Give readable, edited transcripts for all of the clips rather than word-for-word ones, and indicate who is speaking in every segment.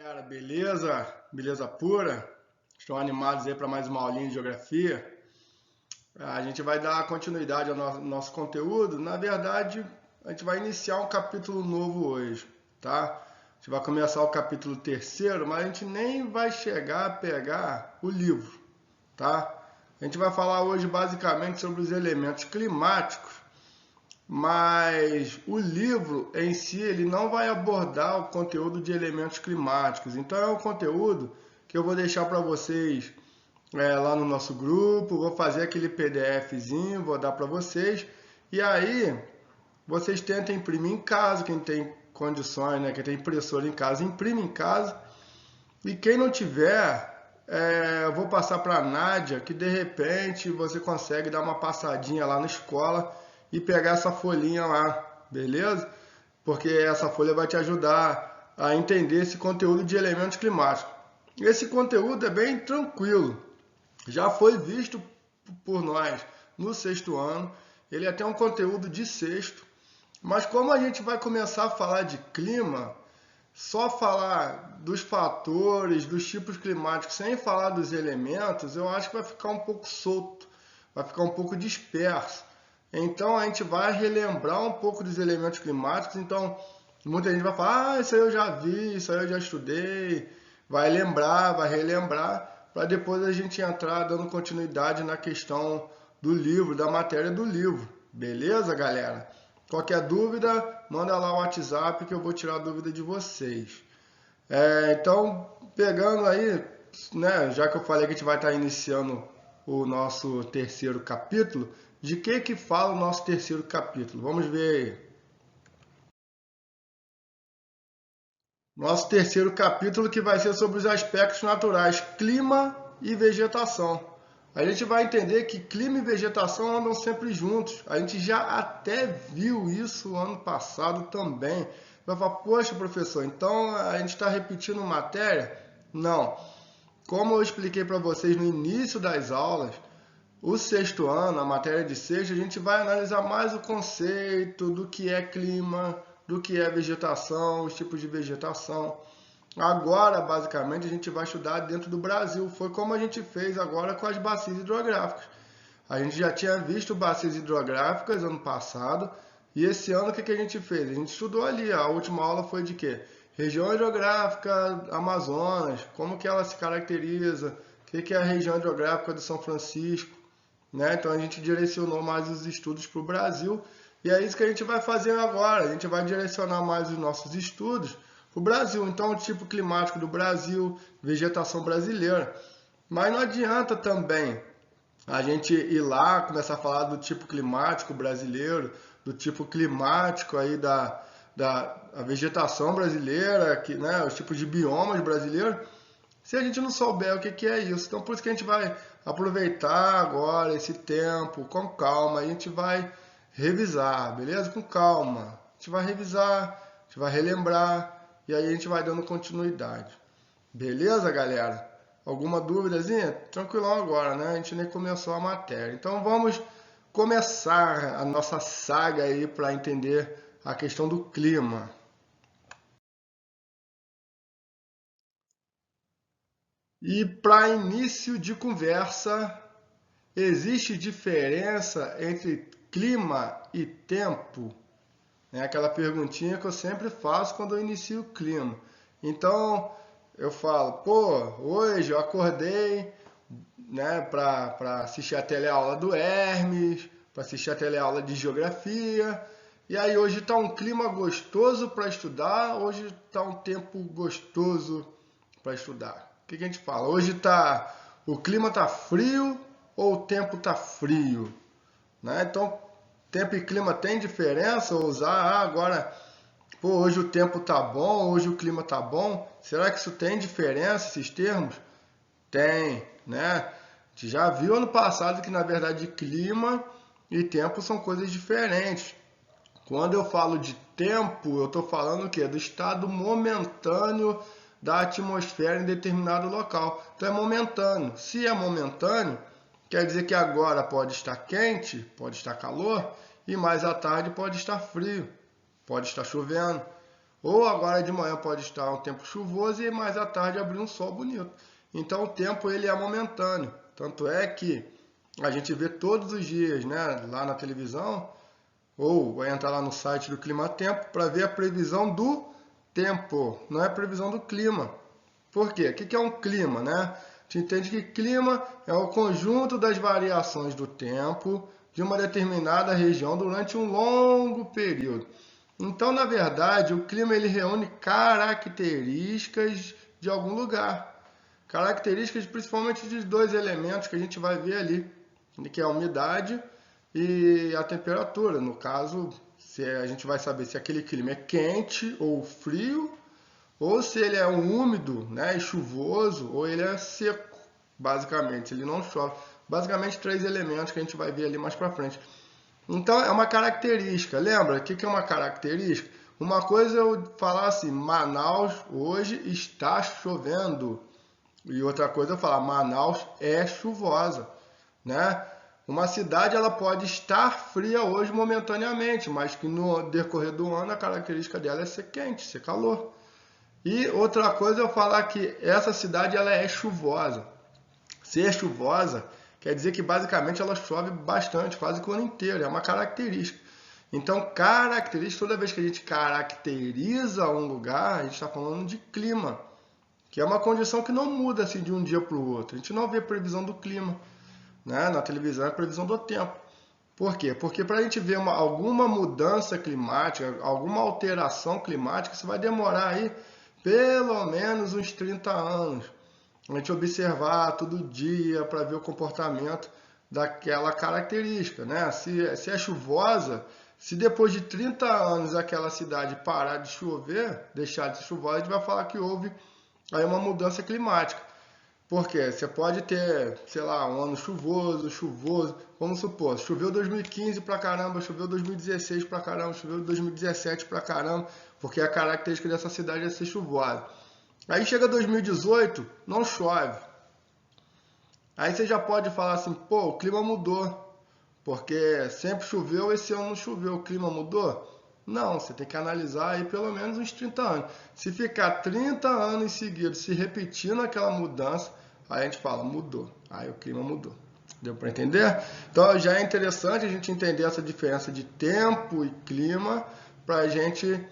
Speaker 1: Galera, beleza? Beleza pura? Estão animados aí para mais uma aulinha de geografia? A gente vai dar continuidade ao nosso conteúdo. Na verdade, a gente vai iniciar um capítulo novo hoje, tá? A gente vai começar o capítulo terceiro, mas a gente nem vai chegar a pegar o livro, tá? A gente vai falar hoje basicamente sobre os elementos climáticos, mas o livro em si ele não vai abordar o conteúdo de elementos climáticos. Então é um conteúdo que eu vou deixar para vocês lá no nosso grupo, vou fazer aquele PDFzinho, vou dar para vocês e aí vocês tentem imprimir em casa, quem tem condições, né, quem tem impressora em casa, imprime em casa e quem não tiver, eu vou passar para a Nádia, que de repente você consegue dar uma passadinha lá na escola e pegar essa folhinha lá, beleza? Porque essa folha vai te ajudar a entender esse conteúdo de elementos climáticos. Esse conteúdo é bem tranquilo, já foi visto por nós no sexto ano, ele é até um conteúdo de sexto, mas como a gente vai começar a falar de clima, só falar dos fatores, dos tipos climáticos, sem falar dos elementos, eu acho que vai ficar um pouco solto, vai ficar um pouco disperso. Então a gente vai relembrar um pouco dos elementos climáticos. Então muita gente vai falar, isso aí eu já vi, isso aí eu já estudei. Vai lembrar, vai relembrar, para depois a gente entrar dando continuidade na questão do livro, da matéria do livro. Beleza, galera? Qualquer dúvida, manda lá o WhatsApp que eu vou tirar a dúvida de vocês. Então, pegando aí, né, já que eu falei que a gente vai estar iniciando o nosso terceiro capítulo, de que fala o nosso terceiro capítulo? Vamos ver aí. Nosso terceiro capítulo que vai ser sobre os aspectos naturais, clima e vegetação. A gente vai entender que clima e vegetação andam sempre juntos. A gente já até viu isso ano passado também. Vai falar, poxa, professor, então a gente está repetindo matéria? Não. Como eu expliquei para vocês no início das aulas, o sexto ano, a matéria de sexto, a gente vai analisar mais o conceito do que é clima, do que é vegetação, os tipos de vegetação. Agora, basicamente, a gente vai estudar dentro do Brasil. Foi como a gente fez agora com as bacias hidrográficas. A gente já tinha visto bacias hidrográficas ano passado. E esse ano o que a gente fez? A gente estudou ali. A última aula foi de quê? Região hidrográfica Amazonas, como que ela se caracteriza, o que é a região hidrográfica do São Francisco, né? Então a gente direcionou mais os estudos para o Brasil. E é isso que a gente vai fazer agora. A gente vai direcionar mais os nossos estudos para o Brasil. Então o tipo climático do Brasil, vegetação brasileira. Mas não adianta também a gente ir lá, começar a falar do tipo climático brasileiro, do tipo climático aí da a vegetação brasileira, que, né, os tipos de biomas brasileiros, se a gente não souber o que é isso. Então por isso que a gente vai aproveitar agora esse tempo com calma, a gente vai revisar, beleza? Com calma. A gente vai revisar, a gente vai relembrar e aí a gente vai dando continuidade. Beleza, galera? Alguma dúvidazinha? Tranquilão agora, né? A gente nem começou a matéria. Então vamos começar a nossa saga aí para entender a questão do clima. E para início de conversa, existe diferença entre clima e tempo? É aquela perguntinha que eu sempre faço quando eu inicio o clima. Então, eu falo, pô, hoje eu acordei, né, para assistir a teleaula do Hermes, para assistir a teleaula de geografia. E aí hoje está um clima gostoso para estudar, hoje está um tempo gostoso para estudar. O que a gente fala? Hoje o clima tá frio ou o tempo tá frio, né? Então, tempo e clima tem diferença? Ou usar, agora, pô, hoje o tempo tá bom, hoje o clima tá bom. Será que isso tem diferença, esses termos? Tem, né? A gente já viu ano passado que, na verdade, clima e tempo são coisas diferentes. Quando eu falo de tempo, eu estou falando o quê? Do estado momentâneo da atmosfera em determinado local. Então é momentâneo. Se é momentâneo, quer dizer que agora pode estar quente, pode estar calor, e mais à tarde pode estar frio, pode estar chovendo. Ou agora de manhã pode estar um tempo chuvoso e mais à tarde abrir um sol bonito. Então o tempo ele é momentâneo. Tanto é que a gente vê todos os dias, né, lá na televisão, ou vai entrar lá no site do Clima Tempo para ver a previsão do tempo, não é a previsão do clima. Por quê? O que é um clima, né? A gente entende que clima é o conjunto das variações do tempo de uma determinada região durante um longo período. Então, na verdade, o clima ele reúne características de algum lugar. Características principalmente de dois elementos que a gente vai ver ali, que é a umidade e a temperatura. No caso, a gente vai saber se aquele clima é quente ou frio, ou se ele é úmido, né, e chuvoso, ou ele é seco, basicamente, se ele não chove. Basicamente, três elementos que a gente vai ver ali mais para frente. Então, é uma característica. Lembra? O que é uma característica? Uma coisa é eu falar assim, Manaus hoje está chovendo. E outra coisa é eu falar, Manaus é chuvosa, né? Uma cidade ela pode estar fria hoje momentaneamente, mas que no decorrer do ano a característica dela é ser quente, ser calor. E outra coisa é eu falar que essa cidade ela é chuvosa. Ser chuvosa quer dizer que basicamente ela chove bastante, quase que o ano inteiro, é uma característica. Então, característica, toda vez que a gente caracteriza um lugar, a gente está falando de clima, que é uma condição que não muda assim de um dia para o outro. A gente não vê previsão do clima, né? Na televisão é previsão do tempo. Por quê? Porque para a gente ver alguma mudança climática, alguma alteração climática, isso vai demorar aí pelo menos uns 30 anos. A gente observar todo dia para ver o comportamento daquela característica, né? Se é chuvosa, se depois de 30 anos aquela cidade parar de chover, deixar de ser chuvosa, a gente vai falar que houve aí uma mudança climática. Por quê? Você pode ter, sei lá, um ano chuvoso, vamos supor, choveu 2015 pra caramba, choveu 2016 pra caramba, choveu 2017 pra caramba, porque a característica dessa cidade é ser chuvosa. Aí chega 2018, não chove. Aí você já pode falar assim, pô, o clima mudou, porque sempre choveu, esse ano não choveu, o clima mudou? Não, você tem que analisar aí pelo menos uns 30 anos. Se ficar 30 anos seguidos se repetindo aquela mudança, aí a gente fala, mudou. Aí o clima mudou. Deu para entender? Então já é interessante a gente entender essa diferença de tempo e clima para a gente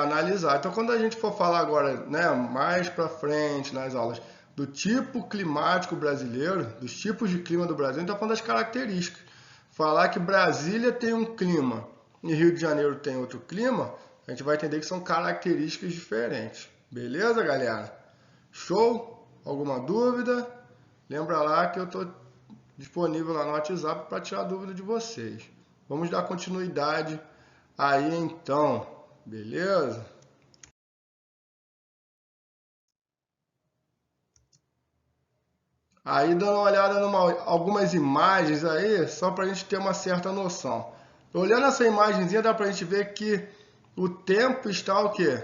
Speaker 1: analisar. Então quando a gente for falar agora, né, mais para frente nas aulas, do tipo climático brasileiro, dos tipos de clima do Brasil, a gente está falando das características. Falar que Brasília tem um clima e Rio de Janeiro tem outro clima, a gente vai entender que são características diferentes. Beleza, galera? Show? Alguma dúvida? Lembra lá que eu estou disponível lá no WhatsApp para tirar dúvida de vocês. Vamos dar continuidade aí então. Beleza? Aí dando uma olhada em algumas imagens aí, só para a gente ter uma certa noção. Olhando essa imagenzinha, dá para a gente ver que o tempo está o quê?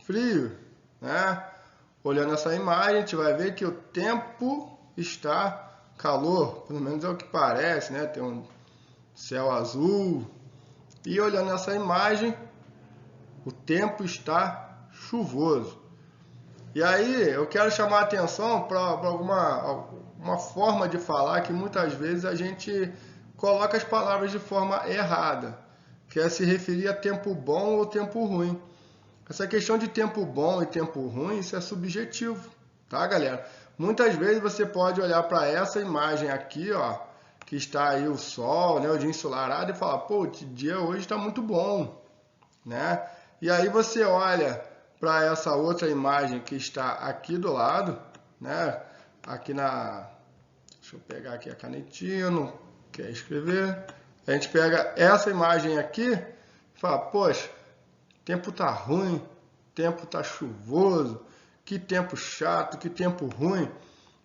Speaker 1: Frio, né? Olhando essa imagem, a gente vai ver que o tempo está calor, pelo menos é o que parece, né? Tem um céu azul. E olhando essa imagem, o tempo está chuvoso. E aí eu quero chamar a atenção para uma forma de falar que muitas vezes a gente coloca as palavras de forma errada, que é se referir a tempo bom ou tempo ruim. Essa questão de tempo bom e tempo ruim, isso é subjetivo, tá, galera? Muitas vezes você pode olhar para essa imagem aqui, ó, que está aí o sol, né, o dia ensolarado, e falar, pô, o dia hoje está muito bom, né? E aí você olha para essa outra imagem que está aqui do lado, né? Aqui deixa eu pegar aqui a canetinha, não quer escrever. A gente pega essa imagem aqui e fala, poxa, tempo tá ruim, tempo tá chuvoso, que tempo chato, que tempo ruim.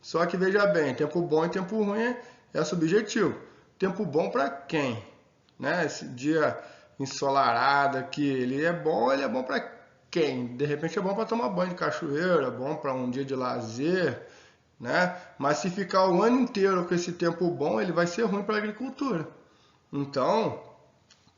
Speaker 1: Só que veja bem, tempo bom e tempo ruim é subjetivo. Tempo bom para quem? Né? Esse dia ensolarado aqui, ele é bom para quem? De repente é bom para tomar banho de cachoeira, é bom para um dia de lazer, né? Mas se ficar o ano inteiro com esse tempo bom, ele vai ser ruim para a agricultura. Então,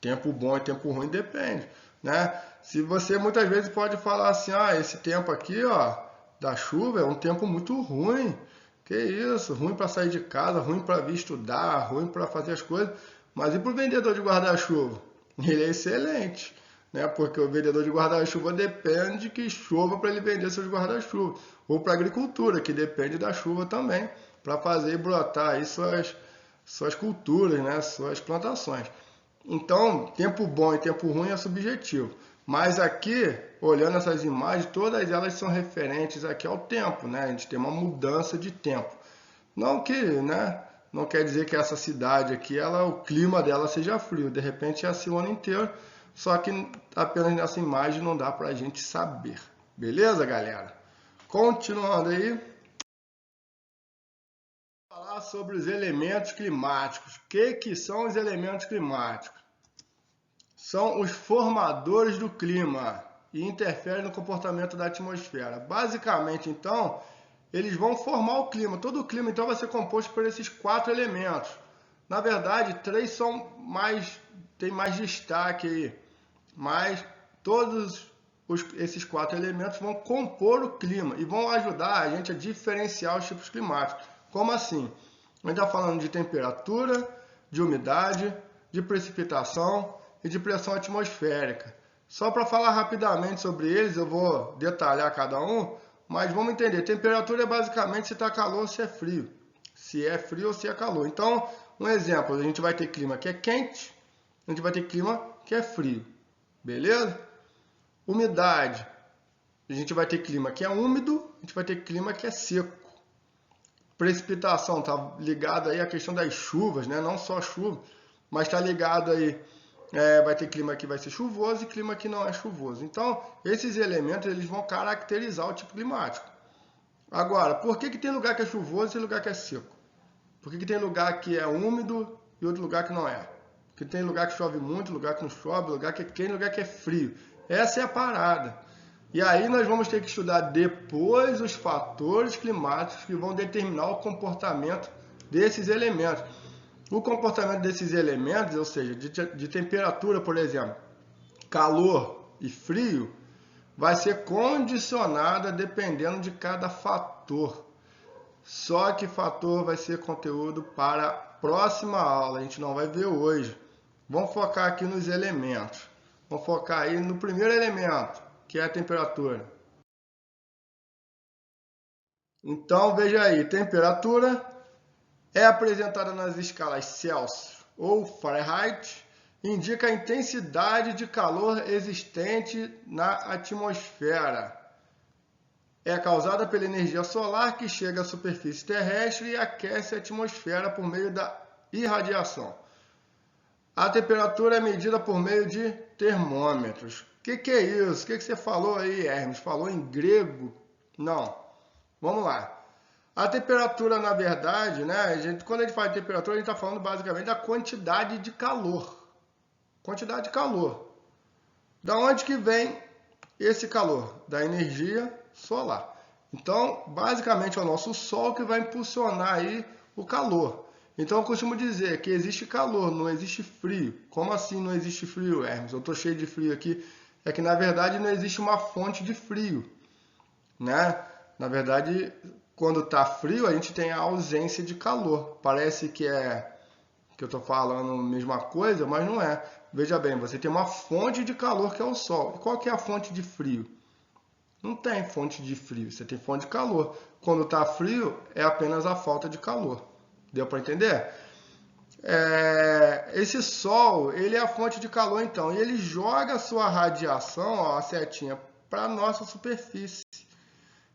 Speaker 1: tempo bom e tempo ruim depende. né? Se você muitas vezes pode falar assim, ah, esse tempo aqui, ó, da chuva é um tempo muito ruim. Que isso, ruim para sair de casa, ruim para vir estudar, ruim para fazer as coisas. Mas e para o vendedor de guarda-chuva? Ele é excelente, né? Porque o vendedor de guarda-chuva depende que chova para ele vender seus guarda-chuva. Ou para a agricultura, que depende da chuva também, para fazer brotar aí suas culturas, né? Suas plantações. Então, tempo bom e tempo ruim é subjetivo. Mas aqui, olhando essas imagens, todas elas são referentes aqui ao tempo, né? A gente tem uma mudança de tempo. Não que, né? Não quer dizer que essa cidade aqui, o clima dela seja frio. De repente é assim o ano inteiro. Só que apenas nessa imagem não dá pra gente saber. Beleza, galera? Continuando aí. Falar sobre os elementos climáticos. O que são os elementos climáticos? São os formadores do clima e interferem no comportamento da atmosfera. Basicamente, então, eles vão formar o clima. Todo o clima, então, vai ser composto por esses 4 elementos. Na verdade, 3 têm mais destaque aí. Mas todos esses 4 elementos vão compor o clima e vão ajudar a gente a diferenciar os tipos climáticos. Como assim? A gente está falando de temperatura, de umidade, de precipitação e de pressão atmosférica. Só para falar rapidamente sobre eles, eu vou detalhar cada um, mas vamos entender. Temperatura é basicamente se está calor ou se é frio. Se é frio ou se é calor. Então, um exemplo, a gente vai ter clima que é quente, a gente vai ter clima que é frio. Beleza? Umidade. A gente vai ter clima que é úmido, a gente vai ter clima que é seco. Precipitação está ligado aí à questão das chuvas, né? Não só chuva, mas está ligado aí, vai ter clima que vai ser chuvoso e clima que não é chuvoso. Então, esses elementos eles vão caracterizar o tipo climático. Agora, por que tem lugar que é chuvoso e lugar que é seco? Por que tem lugar que é úmido e outro lugar que não é? Porque tem lugar que chove muito, lugar que não chove, lugar que é quente, lugar que é frio. Essa é a parada. E aí nós vamos ter que estudar depois os fatores climáticos que vão determinar o comportamento desses elementos. O comportamento desses elementos, ou seja, de temperatura, por exemplo, calor e frio, vai ser condicionada dependendo de cada fator. Só que fator vai ser conteúdo para a próxima aula, a gente não vai ver hoje. Vamos focar aqui nos elementos. Vamos focar aí no primeiro elemento, que é a temperatura. Então, veja aí, temperatura é apresentada nas escalas Celsius ou Fahrenheit, indica a intensidade de calor existente na atmosfera. É causada pela energia solar que chega à superfície terrestre e aquece a atmosfera por meio da irradiação. A temperatura é medida por meio de termômetros. O que é isso? O que você falou aí, Hermes? Falou em grego? Não. Vamos lá. A temperatura, na verdade, né? Quando a gente fala de temperatura, a gente está falando basicamente da quantidade de calor. Quantidade de calor. Da onde que vem esse calor? Da energia solar. Então, basicamente, é o nosso Sol que vai impulsionar aí o calor. Então, eu costumo dizer que existe calor, não existe frio. Como assim não existe frio, Hermes? Eu estou cheio de frio aqui. É que, na verdade, não existe uma fonte de frio, né? Na verdade, quando está frio, a gente tem a ausência de calor. Parece que eu estou falando a mesma coisa, mas não é. Veja bem, você tem uma fonte de calor que é o Sol. E qual que é a fonte de frio? Não tem fonte de frio, você tem fonte de calor. Quando está frio, é apenas a falta de calor. Deu para entender? Esse Sol, ele é a fonte de calor, então. E ele joga a sua radiação, ó, a setinha, para a nossa superfície.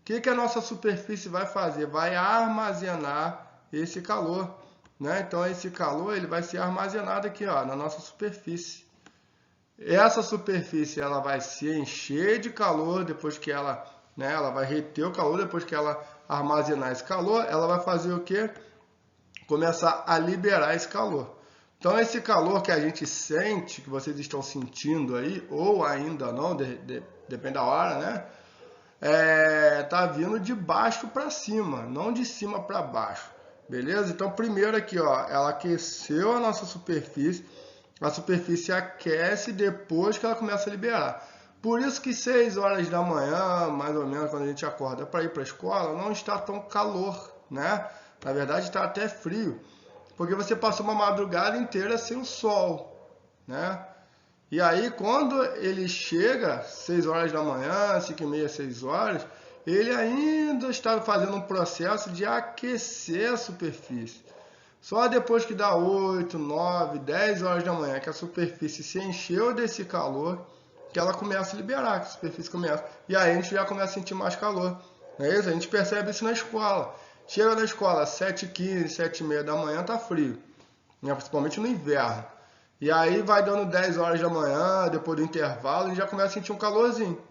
Speaker 1: O que a nossa superfície vai fazer? Vai armazenar esse calor, né? Então, esse calor ele vai ser armazenado aqui, ó, na nossa superfície. Essa superfície ela vai se encher de calor depois que ela vai reter o calor depois que ela armazenar esse calor. Ela vai fazer o quê? Começar a liberar esse calor. Então, esse calor que a gente sente, que vocês estão sentindo aí, ou ainda não, depende da hora, né? Tá vindo de baixo para cima, não de cima para baixo, beleza? Então, primeiro aqui, ó, ela aqueceu a nossa superfície, a superfície aquece depois que ela começa a liberar. Por isso que 6 horas da manhã, mais ou menos, quando a gente acorda para ir para a escola, não está tão calor, né? Na verdade está até frio, porque você passou uma madrugada inteira sem o sol, né? E aí quando ele chega, 6 horas da manhã, 5 e meia, 6 horas, ele ainda está fazendo um processo de aquecer a superfície. Só depois que dá 8, 9, 10 horas da manhã, que a superfície se encheu desse calor, que ela começa a liberar, que a superfície começa. E aí a gente já começa a sentir mais calor. Não é isso? A gente percebe isso na escola. Chega na escola 7h15, 7h30 da manhã, tá frio, né? Principalmente no inverno. E aí vai dando 10 horas da manhã, depois do intervalo, a gente já começa a sentir um calorzinho,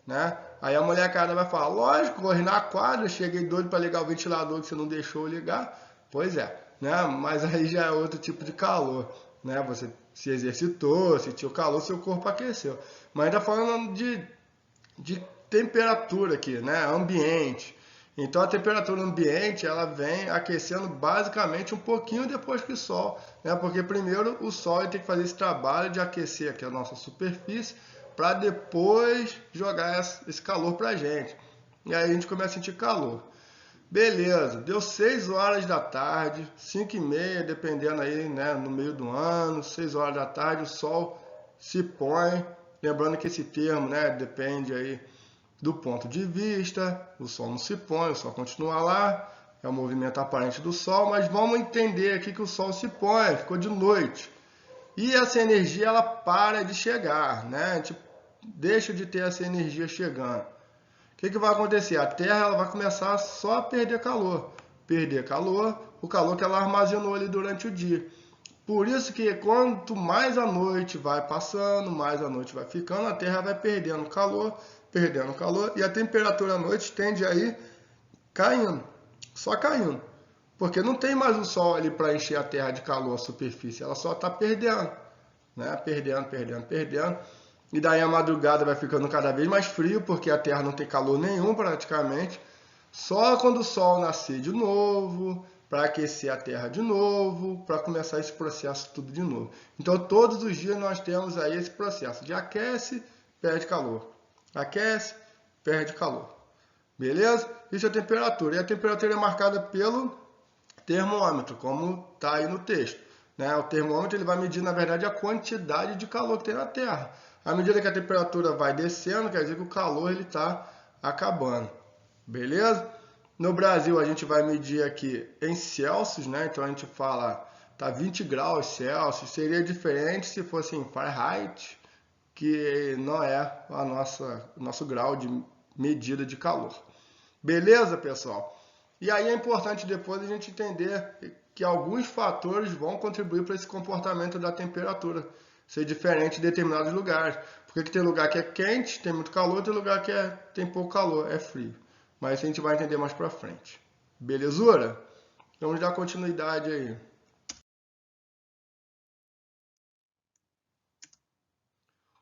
Speaker 1: né? Aí a molecada vai falar, lógico, corri na quadra, cheguei doido para ligar o ventilador que você não deixou ligar. Pois é, né? Mas aí já é outro tipo de calor, né? Você se exercitou, sentiu calor, seu corpo aqueceu. Mas ainda falando de temperatura aqui, né? Ambiente. Então a temperatura ambiente ela vem aquecendo basicamente um pouquinho depois que o sol, né? Porque primeiro o sol tem que fazer esse trabalho de aquecer aqui a nossa superfície para depois jogar esse calor para a gente. E aí a gente começa a sentir calor. Beleza, deu 6 horas da tarde, 5 e meia, dependendo aí, né, no meio do ano, 6 horas da tarde, o sol se põe. Lembrando que esse termo, né, depende aí do ponto de vista, o sol não se põe, o sol continua lá, é o movimento aparente do sol, mas vamos entender aqui que o sol se põe, ficou de noite. E essa energia ela para de chegar, né? A gente deixa de ter essa energia chegando. O que vai acontecer? A Terra ela vai começar só a perder calor. Perder calor, o calor que ela armazenou ali durante o dia. Por isso que quanto mais a noite vai passando, mais a noite vai ficando, a Terra vai perdendo calor, e a temperatura à noite tende a ir caindo, só caindo. Porque não tem mais o sol ali para encher a Terra de calor, a superfície, ela só está perdendo, né? Perdendo. E daí a madrugada vai ficando cada vez mais frio, porque a Terra não tem calor nenhum praticamente. Só quando o Sol nascer de novo, para aquecer a Terra de novo, para começar esse processo tudo de novo. Então todos os dias nós temos aí esse processo de aquece, perde calor. Aquece, perde calor. Beleza? Isso é a temperatura. E a temperatura é marcada pelo termômetro, como está aí no texto, né? O termômetro ele vai medir, na verdade, a quantidade de calor que tem na Terra. À medida que a temperatura vai descendo, quer dizer que o calor está acabando. Beleza? No Brasil, a gente vai medir aqui em Celsius, né? Então a gente fala, tá 20 graus Celsius. Seria diferente se fosse em Fahrenheit, que não é o nosso grau de medida de calor. Beleza, pessoal? E aí é importante depois a gente entender que alguns fatores vão contribuir para esse comportamento da temperatura ser diferente em determinados lugares. Porque tem lugar que é quente, tem muito calor, tem lugar que tem pouco calor, é frio. Mas isso a gente vai entender mais para frente. Belezura? Vamos dar continuidade aí.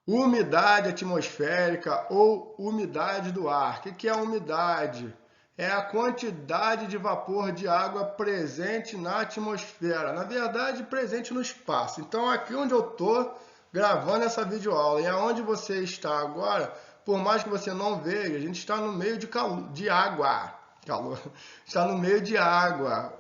Speaker 1: Umidade atmosférica ou umidade do ar. O que é a umidade? É a quantidade de vapor de água presente na atmosfera. Na verdade, presente no espaço. Então, aqui onde eu estou gravando essa videoaula e aonde você está agora, por mais que você não veja, a gente está no meio de água. Calor. Está no meio de água.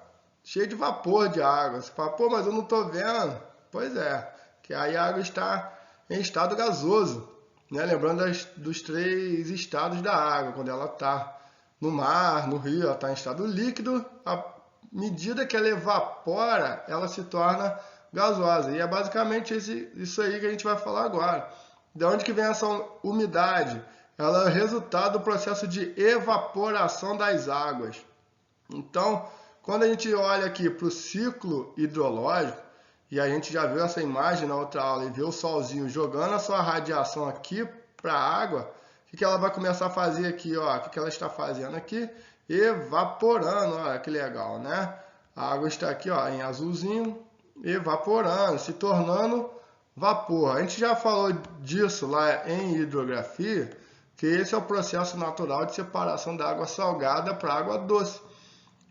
Speaker 1: Cheio de vapor de água. Você fala, pô, mas eu não estou vendo. Pois é, que aí a água está em estado gasoso, né? Lembrando dos 3 estados da água, quando ela está no mar, no rio, ela está em estado líquido, à medida que ela evapora, ela se torna gasosa. E é basicamente isso aí que a gente vai falar agora. De onde que vem essa umidade? Ela é resultado do processo de evaporação das águas. Então, quando a gente olha aqui para o ciclo hidrológico, e a gente já viu essa imagem na outra aula e vê o solzinho jogando a sua radiação aqui para a água, o que ela vai começar a fazer aqui? Ó, o que ela está fazendo aqui? Evaporando, olha que legal, né? A água está aqui ó, em azulzinho, evaporando, se tornando vapor. A gente já falou disso lá em hidrografia, que esse é o processo natural de separação da água salgada para a água doce.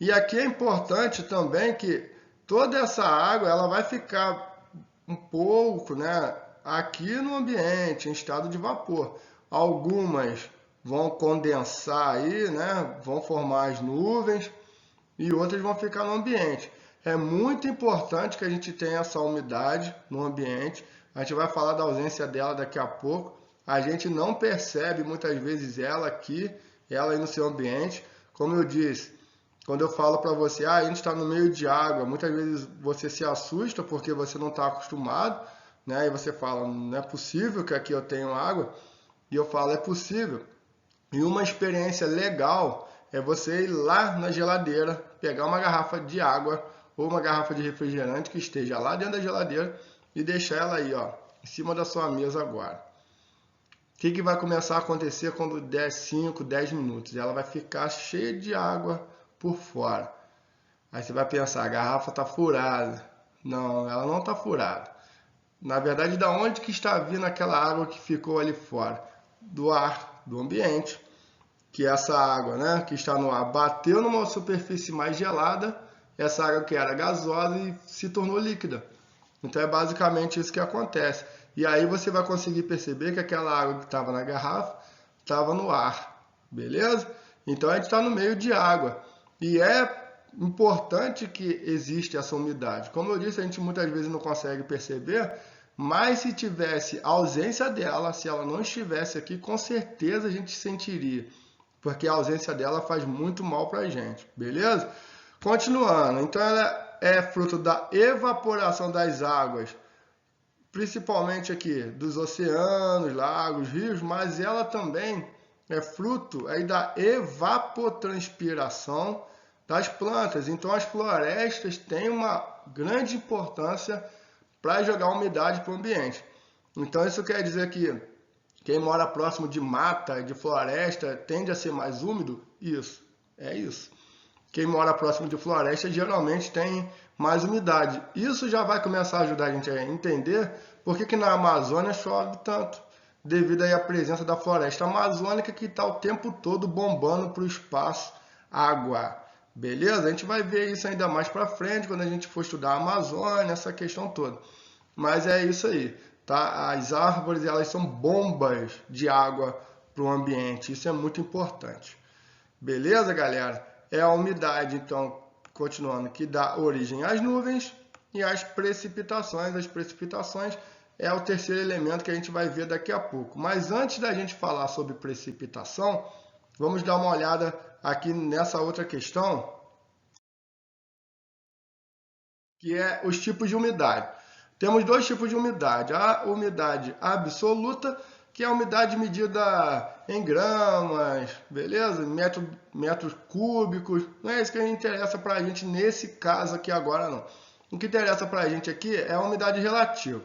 Speaker 1: E aqui é importante também que toda essa água ela vai ficar um pouco, né, aqui no ambiente, em estado de vapor. Algumas vão condensar aí, né, vão formar as nuvens e outras vão ficar no ambiente. É muito importante que a gente tenha essa umidade no ambiente. A gente vai falar da ausência dela daqui a pouco. A gente não percebe muitas vezes ela aqui, ela aí no seu ambiente. Como eu disse, quando eu falo para você, a gente está no meio de água, muitas vezes você se assusta porque você não está acostumado, né? E você fala, não é possível que aqui eu tenha água. E eu falo, é possível. E uma experiência legal é você ir lá na geladeira, pegar uma garrafa de água ou uma garrafa de refrigerante que esteja lá dentro da geladeira e deixar ela aí, ó, em cima da sua mesa agora. O que vai começar a acontecer quando der 5, 10 minutos? Ela vai ficar cheia de água por fora. Aí você vai pensar, a garrafa está furada. Não, ela não está furada. Na verdade, da onde que está vindo aquela água que ficou ali fora? Do ar, do ambiente. Que essa água, né, que está no ar, bateu numa superfície mais gelada, essa água que era gasosa e se tornou líquida. Então é basicamente isso que acontece. E aí você vai conseguir perceber que aquela água que estava na garrafa estava no ar, beleza? Então a gente está no meio de água. E é importante que exista essa umidade. Como eu disse, a gente muitas vezes não consegue perceber, mas se tivesse ausência dela, se ela não estivesse aqui, com certeza a gente sentiria. Porque a ausência dela faz muito mal para a gente, beleza? Continuando, então ela é fruto da evaporação das águas, principalmente aqui dos oceanos, lagos, rios, mas ela também é fruto aí da evapotranspiração das plantas. Então as florestas têm uma grande importância para jogar umidade para o ambiente. Então isso quer dizer que quem mora próximo de mata, de floresta, tende a ser mais úmido? Isso, é isso. Quem mora próximo de floresta geralmente tem mais umidade. Isso já vai começar a ajudar a gente a entender por que na Amazônia chove tanto, devido aí à presença da floresta amazônica que está o tempo todo bombando para o espaço água. Beleza? A gente vai ver isso ainda mais para frente, quando a gente for estudar a Amazônia, essa questão toda. Mas é isso aí. Tá? As árvores, elas são bombas de água para o ambiente. Isso é muito importante. Beleza, galera? É a umidade, então, continuando, que dá origem às nuvens e às precipitações. As precipitações é o terceiro elemento que a gente vai ver daqui a pouco. Mas antes da gente falar sobre precipitação, vamos dar uma olhada aqui nessa outra questão, que é os tipos de umidade. Temos dois tipos de umidade. A umidade absoluta, que é a umidade medida em gramas, beleza? Metros cúbicos. Não é isso que interessa para a gente nesse caso aqui agora, não. O que interessa para a gente aqui é a umidade relativa.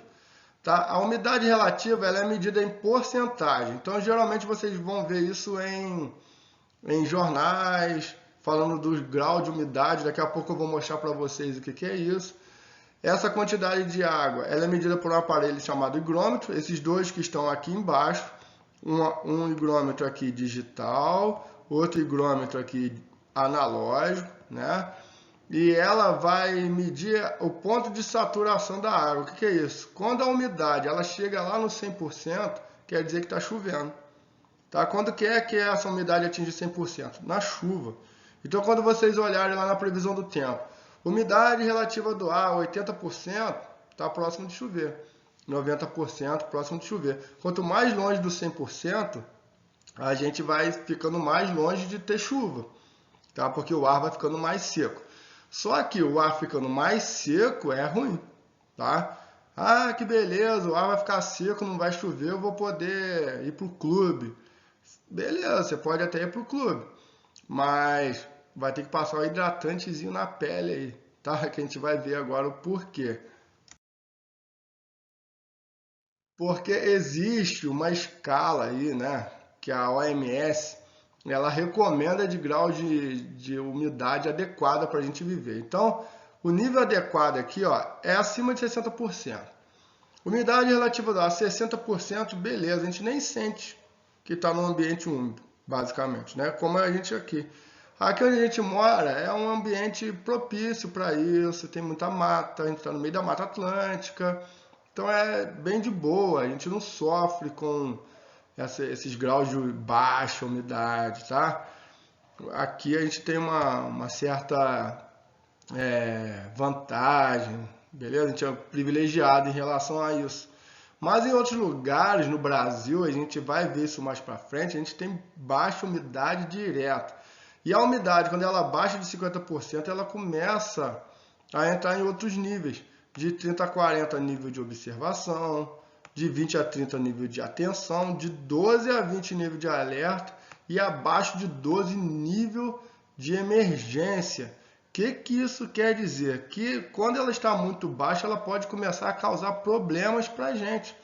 Speaker 1: Tá? A umidade relativa ela é medida em porcentagem. Então, geralmente, vocês vão ver isso em jornais, falando dos graus de umidade. Daqui a pouco eu vou mostrar para vocês o que é isso. Essa quantidade de água ela é medida por um aparelho chamado higrômetro. Esses dois que estão aqui embaixo. Um higrômetro aqui digital, outro higrômetro aqui analógico, né? E ela vai medir o ponto de saturação da água. O que é isso? Quando a umidade ela chega lá no 100%, quer dizer que está chovendo. Tá? Quando que é que essa umidade atinge 100%? Na chuva. Então, quando vocês olharem lá na previsão do tempo, umidade relativa do ar, 80%, está próximo de chover. 90% próximo de chover. Quanto mais longe do 100%, a gente vai ficando mais longe de ter chuva. Tá? Porque o ar vai ficando mais seco. Só que o ar ficando mais seco é ruim. Tá? Ah, que beleza, o ar vai ficar seco, não vai chover, eu vou poder ir para o clube. Beleza, você pode até ir para o clube. Mas vai ter que passar um hidratantezinho na pele aí, tá? Que a gente vai ver agora o porquê. Porque existe uma escala aí, né? Que a OMS, ela recomenda de grau de umidade adequada para a gente viver. Então, o nível adequado aqui, ó, é acima de 60%. Umidade relativa do ar, 60%, beleza, a gente nem sente que está num ambiente úmido, basicamente, né? Como a gente aqui. Aqui onde a gente mora é um ambiente propício para isso, tem muita mata, a gente está no meio da Mata Atlântica, Então é bem de boa, a gente não sofre com esses graus de baixa umidade, tá? Aqui a gente tem uma certa vantagem, beleza? A gente é privilegiado em relação a isso. Mas em outros lugares no Brasil, a gente vai ver isso mais para frente, a gente tem baixa umidade direto. E a umidade, quando ela baixa de 50%, ela começa a entrar em outros níveis. De 30 a 40 nível de observação, de 20 a 30 nível de atenção, de 12 a 20 nível de alerta e abaixo de 12 nível de emergência. O que isso quer dizer? Que quando ela está muito baixa, ela pode começar a causar problemas para a gente,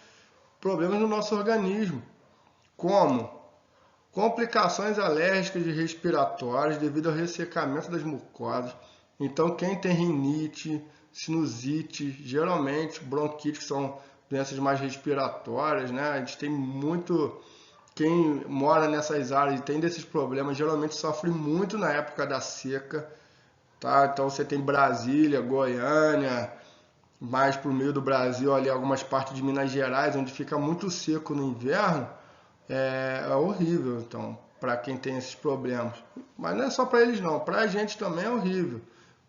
Speaker 1: problemas no nosso organismo, como complicações alérgicas e respiratórias devido ao ressecamento das mucosas. Então, quem tem rinite, sinusite, geralmente bronquite, que são doenças mais respiratórias, né? A gente tem muito... Quem mora nessas áreas e tem desses problemas, geralmente sofre muito na época da seca, tá? Então, você tem Brasília, Goiânia, mais para o meio do Brasil, ali algumas partes de Minas Gerais, onde fica muito seco no inverno, é horrível, então, para quem tem esses problemas. Mas não é só para eles não, para a gente também é horrível,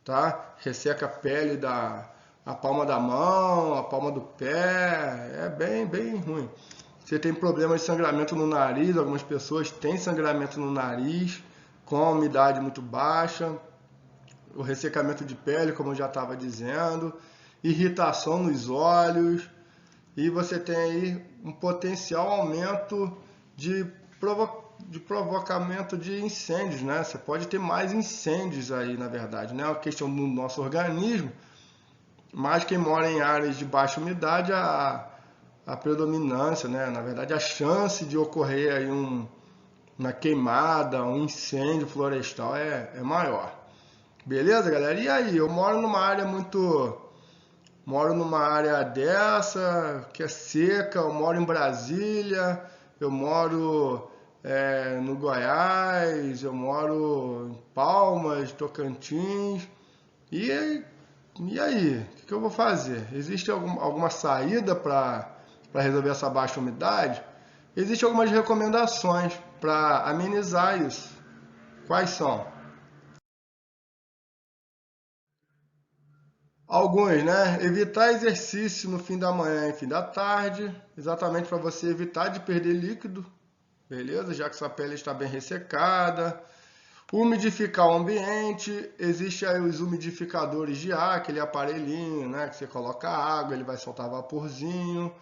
Speaker 1: tá? Resseca a pele a palma da mão, a palma do pé, é bem ruim. Você tem problemas de sangramento no nariz, algumas pessoas têm sangramento no nariz, com a umidade muito baixa, o ressecamento de pele, como eu já estava dizendo, irritação nos olhos, e você tem aí um potencial aumento de provocamento de incêndios, né? Você pode ter mais incêndios aí, na verdade, né? É uma questão do nosso organismo, mas quem mora em áreas de baixa umidade, a predominância, né? Na verdade, a chance de ocorrer aí uma queimada, um incêndio florestal é maior. Beleza, galera? E aí, eu moro numa área dessa, que é seca, eu moro em Brasília, eu moro no Goiás, eu moro em Palmas, Tocantins. E aí, o que eu vou fazer? Existe alguma saída para resolver essa baixa umidade? Existem algumas recomendações para amenizar isso. Quais são? Alguns, né? Evitar exercício no fim da manhã e fim da tarde, exatamente para você evitar de perder líquido, beleza? Já que sua pele está bem ressecada. Umidificar o ambiente, existe aí os umidificadores de ar, aquele aparelhinho, né? Que você coloca água, ele vai soltar vaporzinho.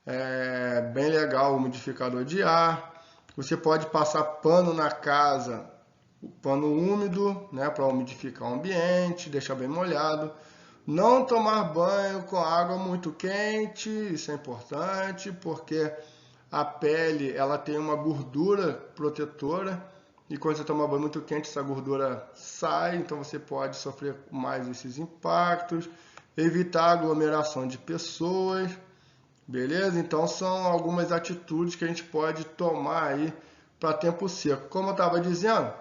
Speaker 1: É bem legal o umidificador de ar. Você pode passar pano na casa, o pano úmido, né? Para umidificar o ambiente, deixar bem molhado. Não tomar banho com água muito quente, isso é importante, porque a pele ela tem uma gordura protetora e quando você toma banho muito quente, essa gordura sai, então você pode sofrer mais esses impactos. Evitar aglomeração de pessoas, beleza? Então são algumas atitudes que a gente pode tomar aí para tempo seco. Como eu estava dizendo,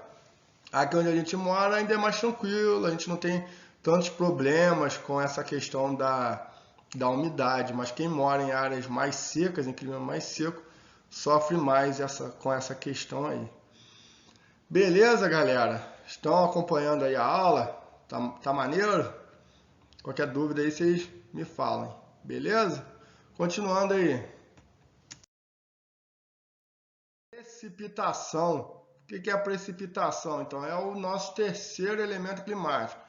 Speaker 1: aqui onde a gente mora ainda é mais tranquilo, a gente não tem tantos problemas com essa questão da umidade, mas quem mora em áreas mais secas, em clima mais seco, sofre mais com essa questão aí. Beleza, galera? Estão acompanhando aí a aula? Tá maneiro? Qualquer dúvida aí vocês me falem, beleza? Continuando aí. Precipitação. O que é a precipitação? Então, é o nosso terceiro elemento climático.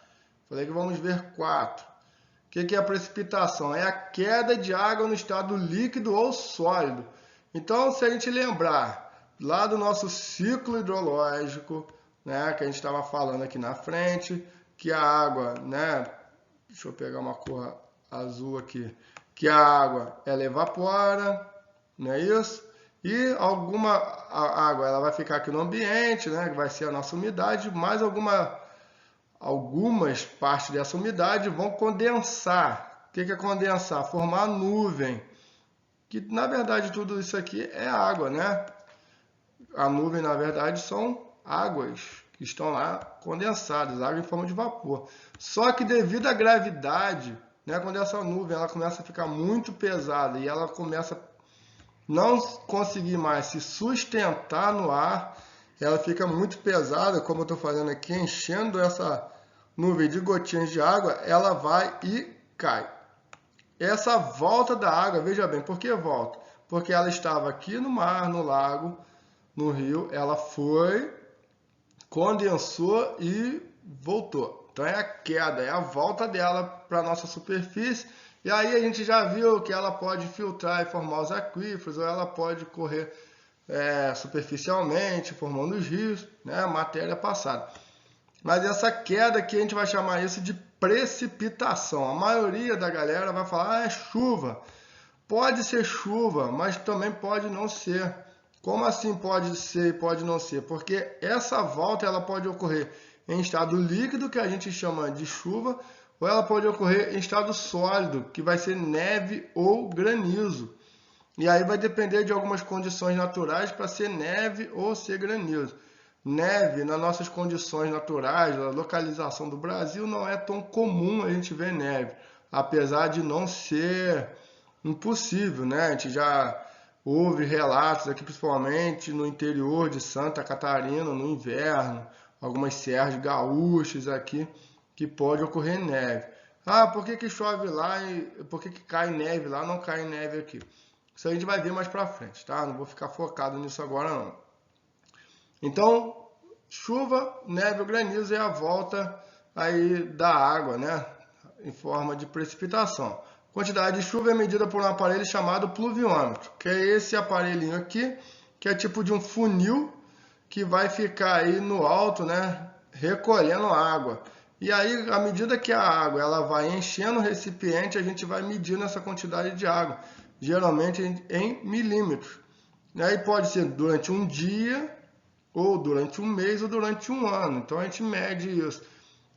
Speaker 1: Falei que vamos ver 4. O que é a precipitação? É a queda de água no estado líquido ou sólido. Então, se a gente lembrar lá do nosso ciclo hidrológico, né, que a gente estava falando aqui na frente, que a água, né, deixa eu pegar uma cor azul aqui, que a água ela evapora, não é isso? E a água ela vai ficar aqui no ambiente, né, que vai ser a nossa umidade, mais algumas partes dessa umidade vão condensar. O que é condensar? Formar nuvem. Que na verdade tudo isso aqui é água, né? A nuvem na verdade são águas que estão lá condensadas, água em forma de vapor. Só que devido à gravidade né, quando essa nuvem ela começa a ficar muito pesada e ela começa a não conseguir mais se sustentar no ar, ela fica muito pesada, como eu estou fazendo aqui, enchendo essa nuvem de gotinhas de água, ela vai e cai. Essa volta da água, veja bem, por que volta? Porque ela estava aqui no mar, no lago, no rio, ela foi, condensou e voltou. Então é a queda, é a volta dela para a nossa superfície. E aí a gente já viu que ela pode filtrar e formar os aquíferos, ou ela pode correr superficialmente, formando os rios, né? Matéria passada. Mas essa queda aqui a gente vai chamar isso de precipitação. A maioria da galera vai falar, é chuva. Pode ser chuva, mas também pode não ser. Como assim pode ser e pode não ser? Porque essa volta ela pode ocorrer em estado líquido, que a gente chama de chuva, ou ela pode ocorrer em estado sólido, que vai ser neve ou granizo. E aí vai depender de algumas condições naturais para ser neve ou ser granizo. Neve, nas nossas condições naturais, a localização do Brasil, não é tão comum a gente ver neve, apesar de não ser impossível, né? A gente já houve relatos aqui, principalmente no interior de Santa Catarina, no inverno, algumas serras gaúchas aqui, que pode ocorrer neve. Ah, por que chove lá e por que cai neve lá, não cai neve aqui? Isso a gente vai ver mais pra frente, tá? Não vou ficar focado nisso agora, não. Então, chuva, neve ou granizo é a volta aí da água, né? Em forma de precipitação. A quantidade de chuva é medida por um aparelho chamado pluviômetro, que é esse aparelhinho aqui, que é tipo de um funil que vai ficar aí no alto, né? Recolhendo água. E aí, à medida que a água ela vai enchendo o recipiente, a gente vai medindo essa quantidade de água, geralmente em milímetros. E aí pode ser durante um dia, ou durante um mês, ou durante um ano. Então a gente mede isso,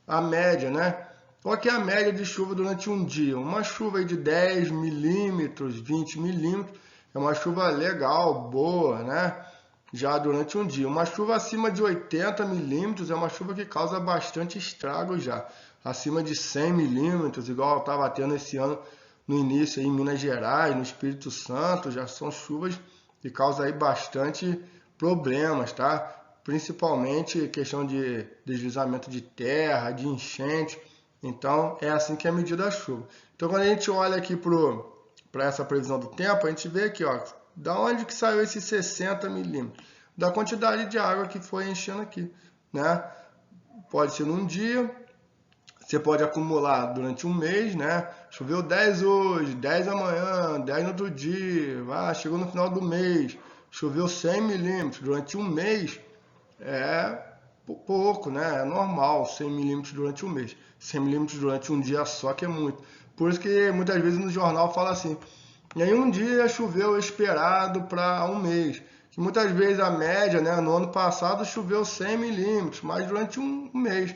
Speaker 1: a média, né? Qual que é a média de chuva durante um dia? Uma chuva aí de 10 milímetros, 20 milímetros, é uma chuva legal, boa, né? Já durante um dia. Uma chuva acima de 80 milímetros é uma chuva que causa bastante estrago já. Acima de 100 milímetros, igual estava tendo esse ano no início aí em Minas Gerais, no Espírito Santo, já são chuvas que causam aí bastante problemas, tá? Principalmente questão de deslizamento de terra, de enchente. Então é assim que é medida a chuva. Então quando a gente olha aqui para essa previsão do tempo, a gente vê aqui, ó, da onde que saiu esses 60 milímetros? Da quantidade de água que foi enchendo aqui, né? Pode ser num dia, você pode acumular durante um mês, né? Choveu 10 hoje, 10 amanhã, 10 no outro dia, chegou no final do mês, choveu 100 milímetros durante um mês, é pouco, né? É normal 100 milímetros durante um mês. 100 milímetros durante um dia só que é muito. Por isso que muitas vezes no jornal fala assim, e aí um dia choveu esperado para um mês. Que muitas vezes a média, né? No ano passado choveu 100 milímetros, mas durante um mês.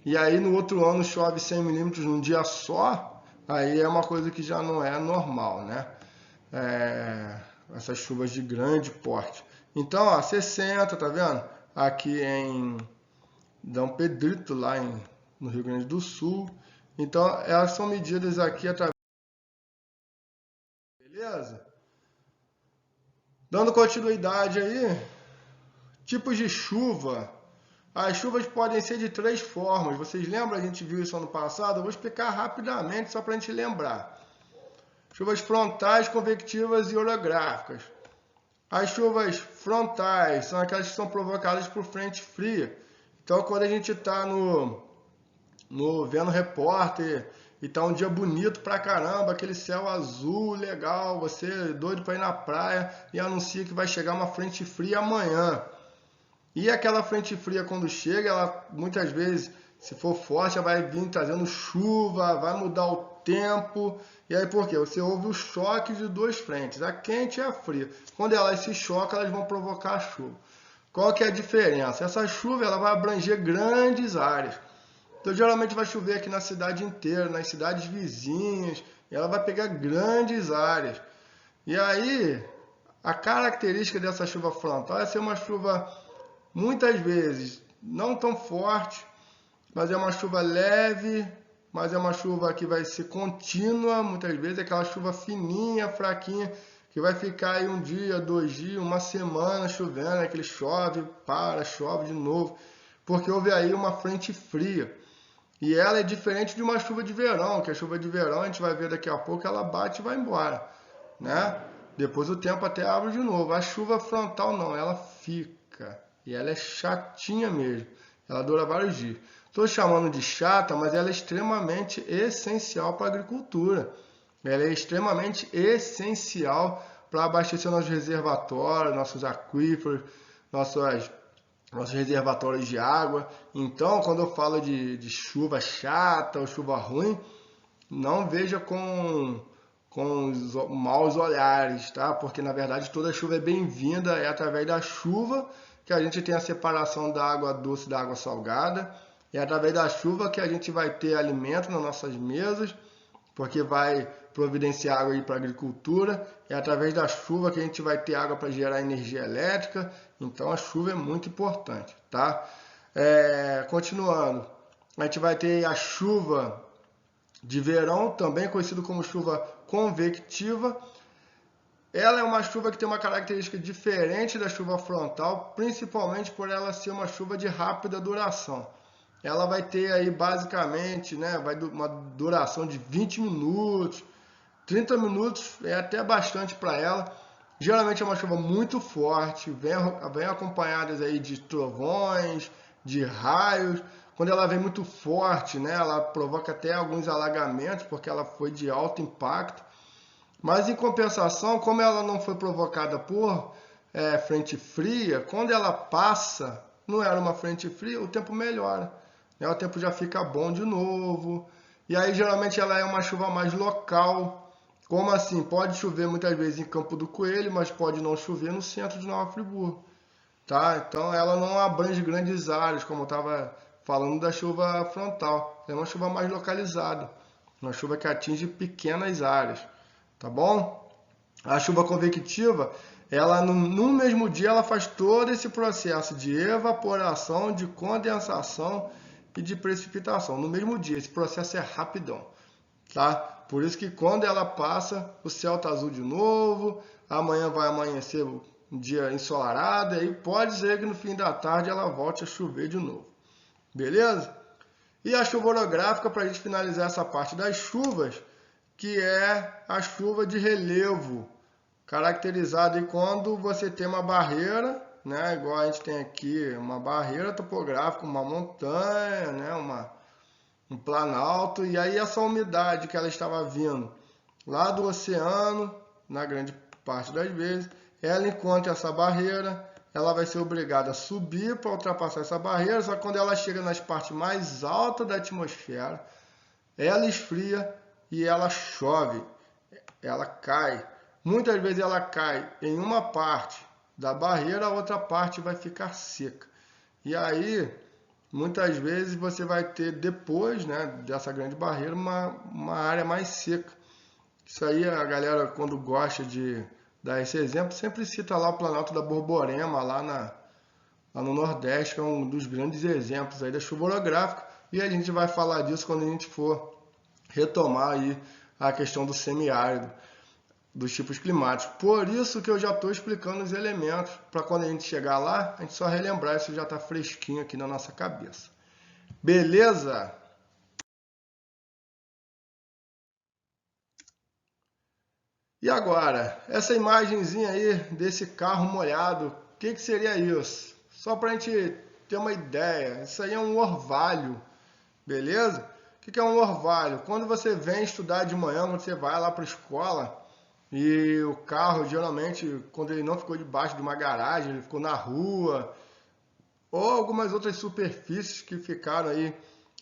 Speaker 1: E aí no outro ano chove 100 milímetros num dia só, aí é uma coisa que já não é normal, né? Essas chuvas de grande porte. Então, ó, 60, tá vendo? Aqui em Dom Pedrito, no Rio Grande do Sul. Então, elas são medidas aqui através. Beleza? Dando continuidade aí, tipos de chuva. As chuvas podem ser de 3 formas. Vocês lembram? A gente viu isso ano passado? Eu vou explicar rapidamente, só para a gente lembrar. Chuvas frontais, convectivas e orográficas. As chuvas frontais são aquelas que são provocadas por frente fria. Então, quando a gente está vendo repórter e tá um dia bonito pra caramba, aquele céu azul legal, você é doido para ir na praia e anuncia que vai chegar uma frente fria amanhã. E aquela frente fria, quando chega, ela muitas vezes, se for forte, ela vai vir trazendo chuva, vai mudar o tempo. E aí por quê? Você ouve o choque de duas frentes, a quente e a fria. Quando elas se chocam, elas vão provocar chuva. Qual que é a diferença? Essa chuva ela vai abranger grandes áreas. Então geralmente vai chover aqui na cidade inteira, nas cidades vizinhas, e ela vai pegar grandes áreas. E aí, a característica dessa chuva frontal é ser uma chuva muitas vezes não tão forte, mas é uma chuva leve, mas é uma chuva que vai ser contínua, muitas vezes é aquela chuva fininha, fraquinha, que vai ficar aí um dia, 2 dias, uma semana chovendo, aquele chove, para, chove de novo, porque houve aí uma frente fria. E ela é diferente de uma chuva de verão, que a chuva de verão a gente vai ver daqui a pouco, ela bate e vai embora, né? Depois o tempo até abre de novo. A chuva frontal não, ela fica. E ela é chatinha mesmo. Ela dura vários dias. Estou chamando de chata, mas ela é extremamente essencial para a agricultura. Ela é extremamente essencial para abastecer nossos reservatórios, nossos aquíferos, nossos reservatórios de água. Então, quando eu falo de chuva chata ou chuva ruim, não veja com os maus olhares, tá? Porque na verdade toda chuva é bem-vinda, é através da chuva que a gente tem a separação da água doce da água salgada, é através da chuva que a gente vai ter alimento nas nossas mesas, porque vai providenciar água para a agricultura, é através da chuva que a gente vai ter água para gerar energia elétrica, então a chuva é muito importante, tá? Continuando, a gente vai ter a chuva de verão, também conhecido como chuva convectiva. Ela é uma chuva que tem uma característica diferente da chuva frontal, principalmente por ela ser uma chuva de rápida duração. Ela vai ter aí basicamente, né, uma duração de 20 minutos, 30 minutos é até bastante para ela. Geralmente é uma chuva muito forte, vem acompanhadas aí de trovões, de raios. Quando ela vem muito forte, né, ela provoca até alguns alagamentos, porque ela foi de alto impacto. Mas em compensação, como ela não foi provocada por frente fria, quando ela passa, não era uma frente fria, o tempo melhora, né? O tempo já fica bom de novo. E aí geralmente ela é uma chuva mais local. Como assim? Pode chover muitas vezes em Campo do Coelho, mas pode não chover no centro de Nova Friburgo, tá? Então ela não abrange grandes áreas, como eu estava falando da chuva frontal. É uma chuva mais localizada, uma chuva que atinge pequenas áreas, tá bom? A chuva convectiva, ela no mesmo dia ela faz todo esse processo de evaporação, de condensação e de precipitação. No mesmo dia, esse processo é rapidão, tá? Por isso que quando ela passa, o céu tá azul de novo, amanhã vai amanhecer um dia ensolarado, e aí pode ser que no fim da tarde ela volte a chover de novo. Beleza? E a chuva orográfica, para a gente finalizar essa parte das chuvas, que é a chuva de relevo, caracterizada aí quando você tem uma barreira, né, igual a gente tem aqui, uma barreira topográfica, uma montanha, né, um planalto, e aí essa umidade que ela estava vindo lá do oceano, na grande parte das vezes, ela encontra essa barreira, ela vai ser obrigada a subir para ultrapassar essa barreira, só que quando ela chega nas partes mais altas da atmosfera, ela esfria e ela chove, ela cai. Muitas vezes ela cai em uma parte da barreira, a outra parte vai ficar seca. E aí, muitas vezes você vai ter depois, né, dessa grande barreira, uma área mais seca. Isso aí a galera, quando gosta de dar esse exemplo, sempre cita lá o Planalto da Borborema, lá no Nordeste, que é um dos grandes exemplos aí da chuva orográfica. E a gente vai falar disso quando a gente for retomar aí a questão do semiárido, dos tipos climáticos. Por isso que eu já estou explicando os elementos, para quando a gente chegar lá, a gente só relembrar, isso já está fresquinho aqui na nossa cabeça. Beleza? E agora, essa imagenzinha aí desse carro molhado, o que seria isso? Só para a gente ter uma ideia, isso aí é um orvalho, beleza? O que é um orvalho? Quando você vem estudar de manhã, quando você vai lá para a escola, e o carro, geralmente, quando ele não ficou debaixo de uma garagem, ele ficou na rua, ou algumas outras superfícies que ficaram aí,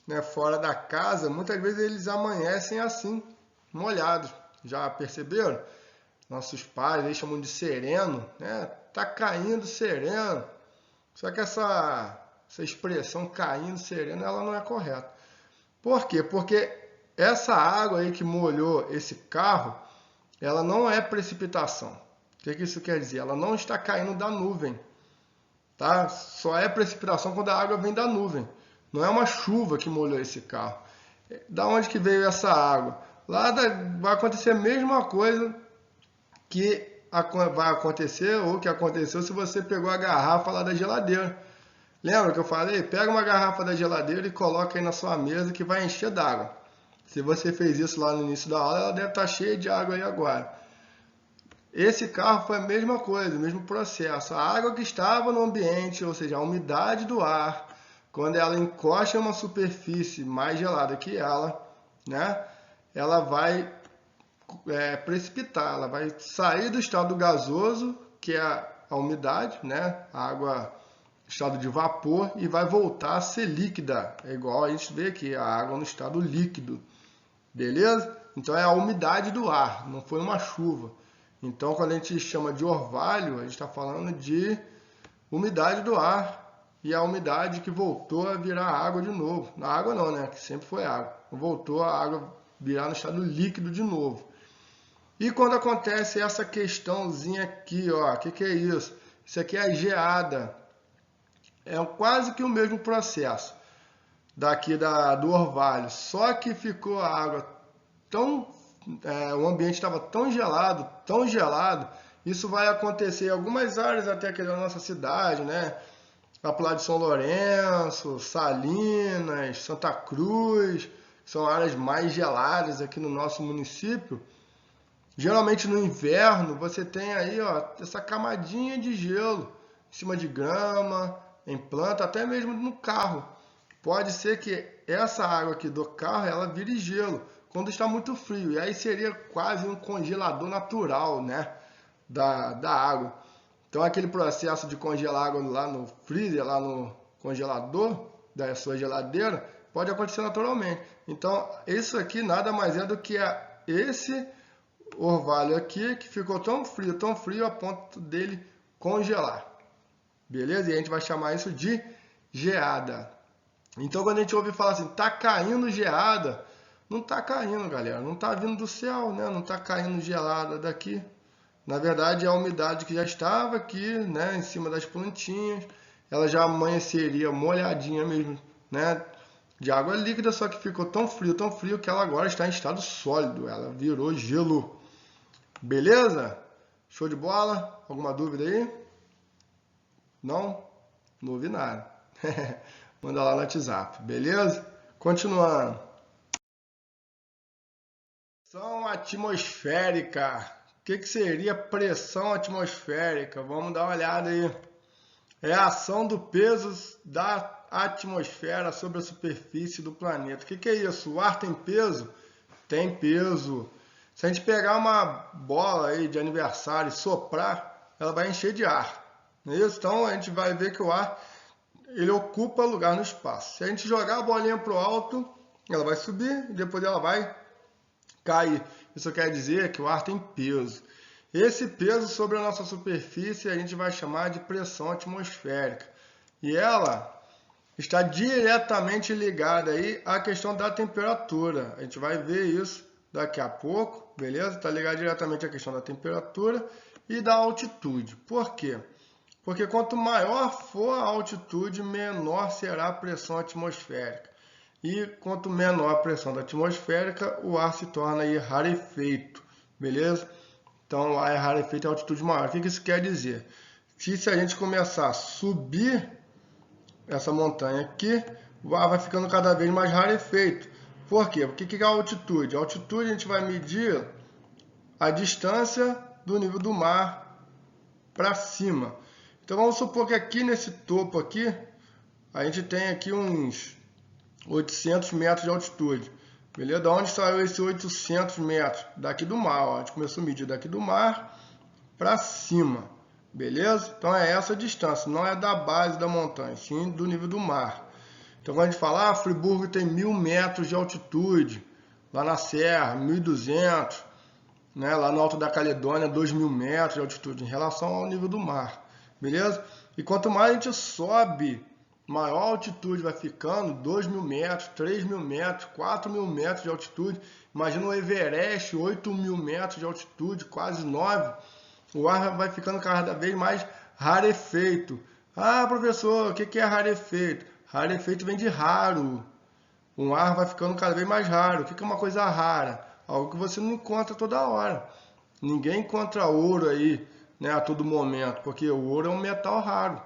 Speaker 1: né, fora da casa, muitas vezes eles amanhecem assim, molhados. Já perceberam? Nossos pais, eles chamam de sereno, né? Tá caindo sereno. Só que essa expressão caindo sereno, ela não é correta. Por quê? Porque essa água aí que molhou esse carro, ela não é precipitação. O que isso quer dizer? Ela não está caindo da nuvem, tá? Só é precipitação quando a água vem da nuvem. Não é uma chuva que molhou esse carro. Da onde que veio essa água? Vai acontecer a mesma coisa que vai acontecer ou que aconteceu se você pegou a garrafa lá da geladeira. Lembra que eu falei? Pega uma garrafa da geladeira e coloca aí na sua mesa que vai encher d'água. Se você fez isso lá no início da aula, ela deve estar cheia de água aí agora. Esse carro foi a mesma coisa, o mesmo processo. A água que estava no ambiente, ou seja, a umidade do ar, quando ela encosta em uma superfície mais gelada que ela, né, ela vai precipitar, ela vai sair do estado gasoso, que é a umidade, né, a água, estado de vapor, e vai voltar a ser líquida. É igual a gente vê aqui, a água no estado líquido. Beleza? Então é a umidade do ar, não foi uma chuva. Então, quando a gente chama de orvalho, a gente está falando de umidade do ar e a umidade que voltou a virar água de novo. Na água não, né? Que sempre foi água. Voltou a água virar no estado líquido de novo. E quando acontece essa questãozinha aqui, ó, o que é isso? Isso aqui é a geada. É quase que o mesmo processo daqui do orvalho, só que ficou a água o ambiente estava tão gelado, isso vai acontecer em algumas áreas até aqui da nossa cidade, né? Lá pro lado de São Lourenço, Salinas, Santa Cruz, são áreas mais geladas aqui no nosso município. Geralmente no inverno você tem aí, ó, essa camadinha de gelo em cima de grama, em planta, até mesmo no carro. Pode ser que essa água aqui do carro ela vire gelo quando está muito frio. E aí seria quase um congelador natural, né, da água. Então aquele processo de congelar água lá no freezer, lá no congelador da sua geladeira, pode acontecer naturalmente. Então isso aqui nada mais é do que esse orvalho aqui que ficou tão frio a ponto dele congelar. Beleza? E a gente vai chamar isso de geada. Então quando a gente ouve falar assim, tá caindo geada, não tá caindo, galera, não tá vindo do céu, né? Não tá caindo gelada daqui. Na verdade é a umidade que já estava aqui, né, em cima das plantinhas. Ela já amanheceria molhadinha mesmo, né, de água líquida, só que ficou tão frio que ela agora está em estado sólido, ela virou gelo. Beleza? Show de bola? Alguma dúvida aí? Não? Não ouvi nada. Manda lá no WhatsApp, beleza? Continuando. Pressão atmosférica. O que seria pressão atmosférica? Vamos dar uma olhada aí. É a ação do peso da atmosfera sobre a superfície do planeta. O que é isso? O ar tem peso? Tem peso. Se a gente pegar uma bola aí de aniversário e soprar, ela vai encher de ar. Não é isso? Então a gente vai ver que o ar ele ocupa lugar no espaço. Se a gente jogar a bolinha para o alto, ela vai subir e depois ela vai cair. Isso quer dizer que o ar tem peso. Esse peso sobre a nossa superfície a gente vai chamar de pressão atmosférica. E ela está diretamente ligada aí à questão da temperatura. A gente vai ver isso daqui a pouco, beleza? Está ligado diretamente à questão da temperatura e da altitude. Por quê? Porque quanto maior for a altitude, menor será a pressão atmosférica. E quanto menor a pressão da atmosférica, o ar se torna aí rarefeito, beleza? Então, o ar é rarefeito em altitude maior. O que isso quer dizer? Que se a gente começar a subir essa montanha aqui, o ar vai ficando cada vez mais rarefeito. Por quê? Porque o que é a altitude? A altitude a gente vai medir a distância do nível do mar para cima. Então vamos supor que aqui nesse topo aqui, a gente tem aqui uns 800 metros de altitude. Beleza? Da onde saiu esse 800 metros? Daqui do mar, ó. A gente começou a medir daqui do mar para cima. Beleza? Então é essa a distância, não é da base da montanha, sim do nível do mar. Então quando a gente fala, Friburgo tem 1000 metros de altitude, lá na Serra, 1200, né? Lá no Alto da Caledônia, 2000 metros de altitude, em relação ao nível do mar. Beleza? E quanto mais a gente sobe, maior a altitude vai ficando, 2000 metros, 3000 metros, 4000 metros de altitude. Imagina o Everest, 8000 metros de altitude, quase 9. O ar vai ficando cada vez mais rarefeito. Ah, professor, o que é rarefeito? Rarefeito vem de raro. O ar vai ficando cada vez mais raro. O que é uma coisa rara? Algo que você não encontra toda hora. Ninguém encontra ouro aí, né, a todo momento, porque o ouro é um metal raro.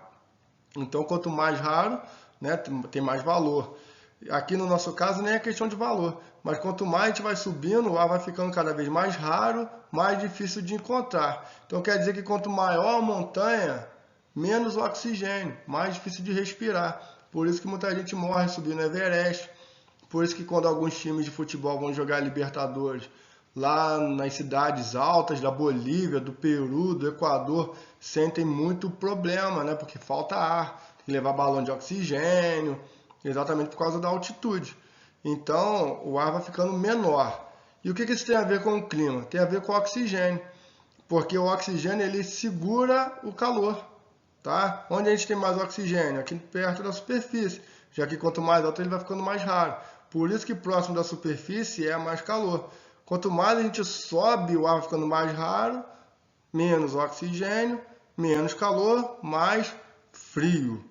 Speaker 1: Então, quanto mais raro, né, tem mais valor. Aqui no nosso caso nem é questão de valor, mas quanto mais a gente vai subindo, o ar vai ficando cada vez mais raro, mais difícil de encontrar. Então quer dizer que quanto maior a montanha, menos oxigênio, mais difícil de respirar. Por isso que muita gente morre subindo o Everest. Por isso que quando alguns times de futebol vão jogar Libertadores lá nas cidades altas da Bolívia, do Peru, do Equador, sentem muito problema, né? Porque falta ar, tem que levar balão de oxigênio, exatamente por causa da altitude. Então, o ar vai ficando menor. E o que isso tem a ver com o clima? Tem a ver com o oxigênio, porque o oxigênio ele segura o calor, tá? Onde a gente tem mais oxigênio? Aqui perto da superfície, já que quanto mais alto ele vai ficando mais raro. Por isso que próximo da superfície é mais calor. Quanto mais a gente sobe, o ar vai ficando mais raro, menos oxigênio, menos calor, mais frio.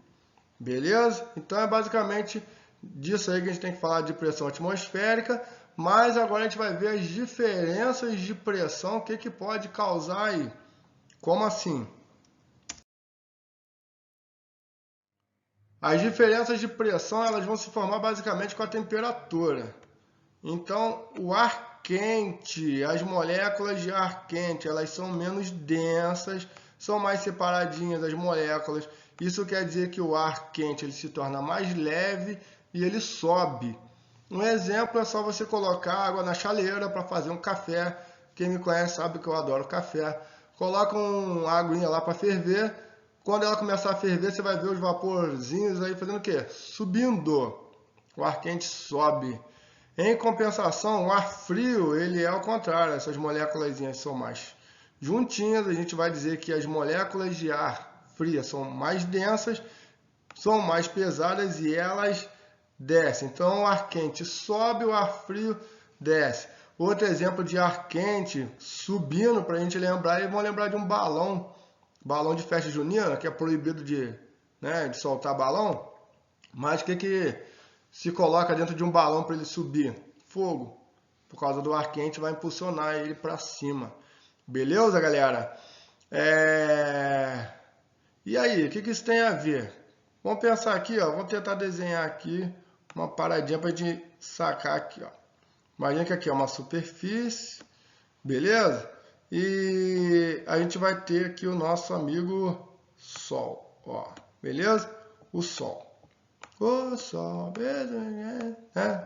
Speaker 1: Beleza? Então é basicamente disso aí que a gente tem que falar de pressão atmosférica, mas agora a gente vai ver as diferenças de pressão, o que pode causar aí. Como assim? As diferenças de pressão elas vão se formar basicamente com a temperatura. Então, o ar quente, as moléculas de ar quente, elas são menos densas, são mais separadinhas as moléculas. Isso quer dizer que o ar quente ele se torna mais leve e ele sobe. Um exemplo é só você colocar água na chaleira para fazer um café. Quem me conhece sabe que eu adoro café. Coloca uma aguinha lá para ferver. Quando ela começar a ferver, você vai ver os vaporzinhos aí fazendo o quê? Subindo. O ar quente sobe. Em compensação, o ar frio, ele é ao contrário. Essas moléculas são mais juntinhas. A gente vai dizer que as moléculas de ar fria são mais densas, são mais pesadas e elas descem. Então, o ar quente sobe, o ar frio desce. Outro exemplo de ar quente subindo, para a gente lembrar, vamos lembrar de um balão de festa junina, que é proibido de soltar balão. Mas o que se coloca dentro de um balão para ele subir? Fogo. Por causa do ar quente vai impulsionar ele para cima. Beleza, galera? E aí, o que isso tem a ver? Vamos pensar aqui, ó. Vamos tentar desenhar aqui uma paradinha para a gente sacar aqui, ó. Imagina que aqui é uma superfície, beleza? E a gente vai ter aqui o nosso amigo Sol, ó. Beleza? O Sol. O Sol,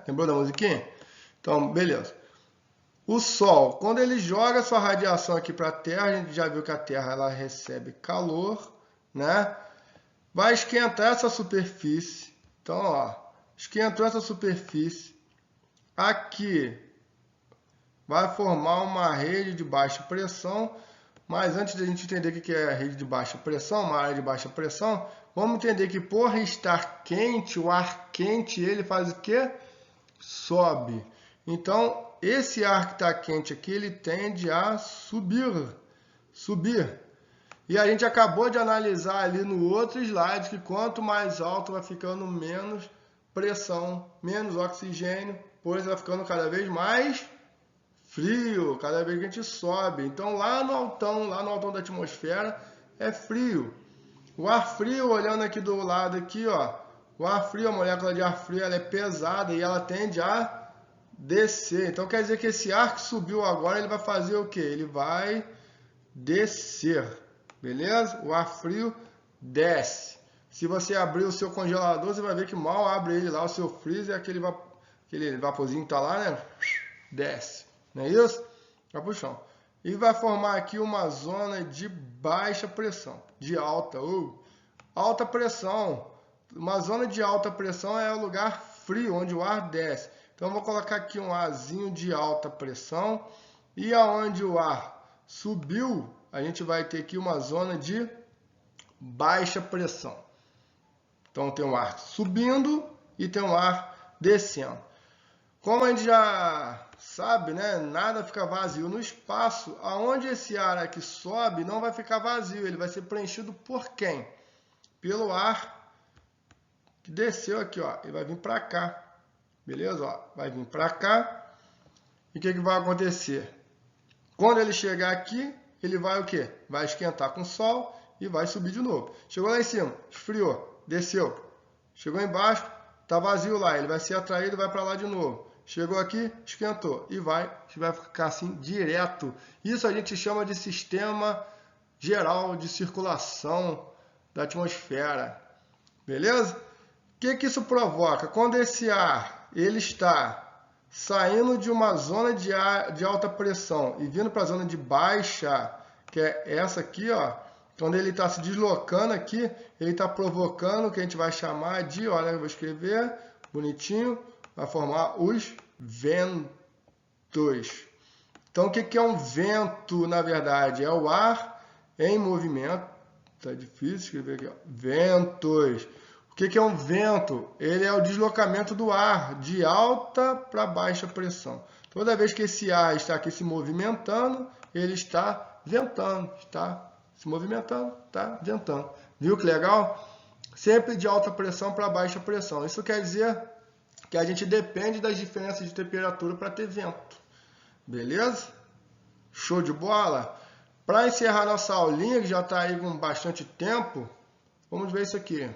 Speaker 1: lembrou da musiquinha? Então, beleza. O Sol, quando ele joga sua radiação aqui para a Terra, a gente já viu que a Terra ela recebe calor, né? Vai esquentar essa superfície. Então, ó, esquentou essa superfície. Aqui vai formar uma rede de baixa pressão. Mas antes de a gente entender o que é a rede de baixa pressão, uma área de baixa pressão, vamos entender que por estar quente, o ar quente ele faz o quê? Sobe. Então, esse ar que está quente aqui, ele tende a subir. E a gente acabou de analisar ali no outro slide que quanto mais alto vai ficando menos pressão, menos oxigênio, pois vai ficando cada vez mais frio, cada vez que a gente sobe. Então lá no altão da atmosfera é frio. O ar frio, olhando aqui do lado aqui, ó, o ar frio, a molécula de ar frio, ela é pesada e ela tende a descer. Então quer dizer que esse ar que subiu agora, ele vai fazer o quê? Ele vai descer, beleza? O ar frio desce. Se você abrir o seu congelador, você vai ver que mal abre ele lá, o seu freezer, aquele vaporzinho que tá lá, né? Desce. Não é isso? Vai pro chão. E vai formar aqui uma zona de baixa pressão, de alta pressão. Uma zona de alta pressão é o lugar frio, onde o ar desce. Então, eu vou colocar aqui um Azinho de alta pressão. E aonde o ar subiu, a gente vai ter aqui uma zona de baixa pressão. Então, tem um ar subindo e tem um ar descendo. Como a gente já sabe, né? Nada fica vazio no espaço. Aonde esse ar aqui sobe, não vai ficar vazio. Ele vai ser preenchido por quem? Pelo ar que desceu aqui, ó. Ele vai vir para cá. Beleza? Ó, vai vir para cá. E o que vai acontecer? Quando ele chegar aqui, ele vai o quê? Vai esquentar com o sol e vai subir de novo. Chegou lá em cima, esfriou, desceu. Chegou embaixo, tá vazio lá, ele vai ser atraído e vai para lá de novo. Chegou aqui, esquentou e vai ficar assim direto. Isso a gente chama de sistema geral de circulação da atmosfera. Beleza? O que isso provoca? Quando esse ar ele está saindo de uma zona de alta pressão e vindo para a zona de baixa, que é essa aqui, ó, quando ele está se deslocando aqui, ele está provocando o que a gente vai chamar de, olha, eu vou escrever bonitinho, vai formar os ventos. Então, o que é um vento, na verdade? É o ar em movimento. Tá difícil escrever aqui, ó. Ventos. O que é um vento? Ele é o deslocamento do ar de alta para baixa pressão. Toda vez que esse ar está aqui se movimentando, ele está ventando, está se movimentando, está ventando. Viu que legal? Sempre de alta pressão para baixa pressão. Isso quer dizer que a gente depende das diferenças de temperatura para ter vento. Beleza? Show de bola? Para encerrar nossa aulinha, que já está aí com bastante tempo, vamos ver isso aqui.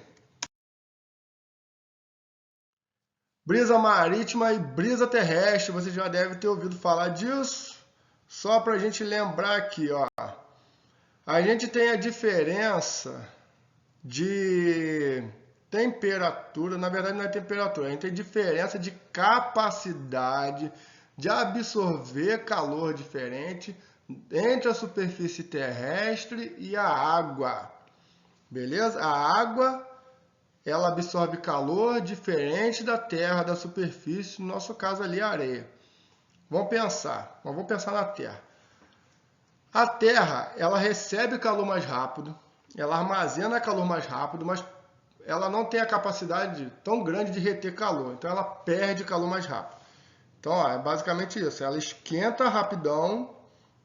Speaker 1: Brisa marítima e brisa terrestre, você já deve ter ouvido falar disso. Só para a gente lembrar aqui, ó. A gente tem a diferença de temperatura, na verdade não é temperatura, a gente tem diferença de capacidade de absorver calor diferente entre a superfície terrestre e a água. Beleza? A água, ela absorve calor diferente da terra, da superfície, no nosso caso ali a areia. Vamos pensar na terra. A terra, ela recebe calor mais rápido, ela armazena calor mais rápido, mas ela não tem a capacidade tão grande de reter calor, então ela perde calor mais rápido. Então, ó, é basicamente isso, ela esquenta rapidão,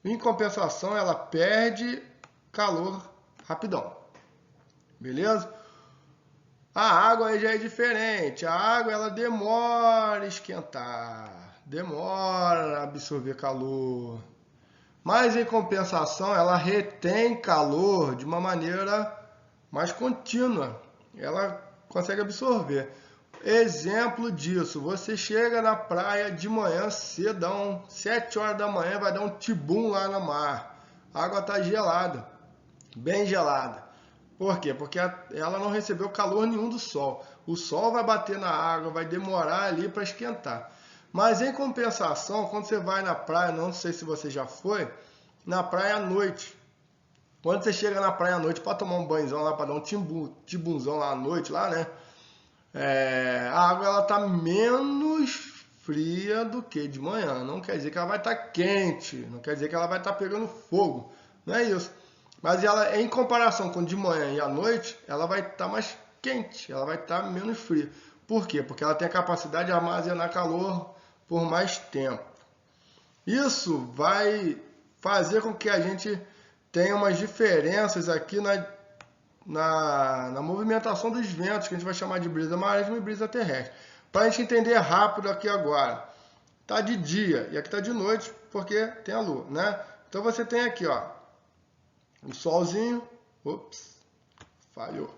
Speaker 1: em compensação ela perde calor rapidão. Beleza? A água aí já é diferente. A água ela demora a esquentar, demora a absorver calor. Mas em compensação ela retém calor de uma maneira mais contínua. Ela consegue absorver. Exemplo disso, você chega na praia de manhã cedão, 7 horas da manhã, vai dar um tibum lá no mar. A água está gelada, bem gelada. Por quê? Porque ela não recebeu calor nenhum do sol. O sol vai bater na água, vai demorar ali para esquentar. Mas em compensação, quando você vai na praia, não sei se você já foi, na praia à noite. Quando você chega na praia à noite para tomar um banhozão lá, para dar um tibunzão lá à noite, lá, né? A água ela tá menos fria do que de manhã. Não quer dizer que ela vai estar quente, não quer dizer que ela vai estar pegando fogo. Não é isso. Mas ela, em comparação com de manhã e à noite, ela vai estar mais quente, ela vai estar menos fria. Por quê? Porque ela tem a capacidade de armazenar calor por mais tempo. Isso vai fazer com que a gente tenha umas diferenças aqui na movimentação dos ventos, que a gente vai chamar de brisa marítima e brisa terrestre. Para a gente entender rápido aqui agora, tá de dia e aqui tá de noite, porque tem a lua, né? Então você tem aqui, ó, o solzinho, ops, falhou.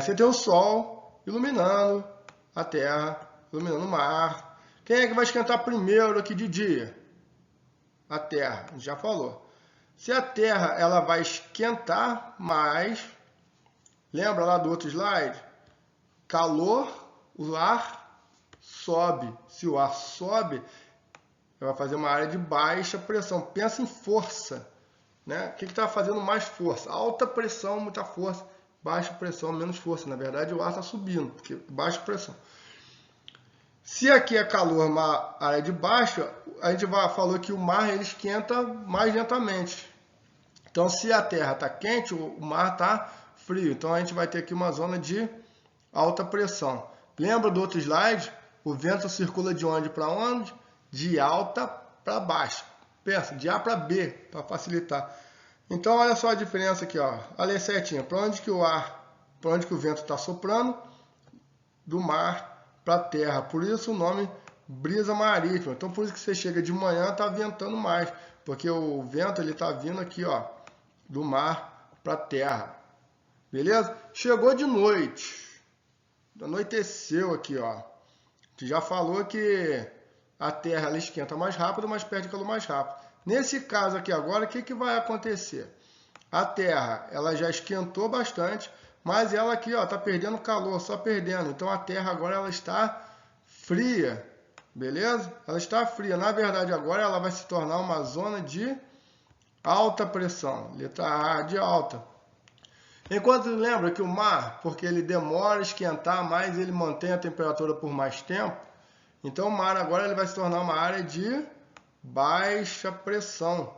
Speaker 1: Você tem o sol iluminando a terra, iluminando o mar. Quem é que vai esquentar primeiro aqui de dia? A terra, a gente já falou. Se a terra ela vai esquentar mais, lembra lá do outro slide? Calor, o ar sobe. Se o ar sobe, vai fazer uma área de baixa pressão. Pensa em força, né? O que está fazendo mais força? Alta pressão, muita força. Baixa pressão, menos força. Na verdade, o ar está subindo, porque baixa pressão. Se aqui é calor, uma área de baixa, a gente falou que o mar ele esquenta mais lentamente. Então, se a terra está quente, o mar está frio. Então, a gente vai ter aqui uma zona de alta pressão. Lembra do outro slide? O vento circula de onde para onde? De alta para baixa. Pensa, de A para B, para facilitar. Então, olha só a diferença aqui, ó. Olha a para onde que o vento está soprando? Do mar para a terra. Por isso o nome brisa marítima. Então por isso que você chega de manhã, tá ventando mais, porque o vento ele tá vindo aqui, ó, do mar para a terra. Beleza? Chegou de noite. Anoiteceu aqui, ó. A gente já falou que a terra ela esquenta mais rápido, mas perde calor mais rápido. Nesse caso aqui agora, o que que vai acontecer? A terra ela já esquentou bastante, mas ela aqui, ó, tá perdendo calor, só perdendo. Então a terra agora ela está fria. Beleza? Ela está fria. Na verdade, agora ela vai se tornar uma zona de alta pressão. Letra A de alta. Enquanto lembra que o mar, porque ele demora a esquentar mais, ele mantém a temperatura por mais tempo. Então o mar agora ele vai se tornar uma área de baixa pressão.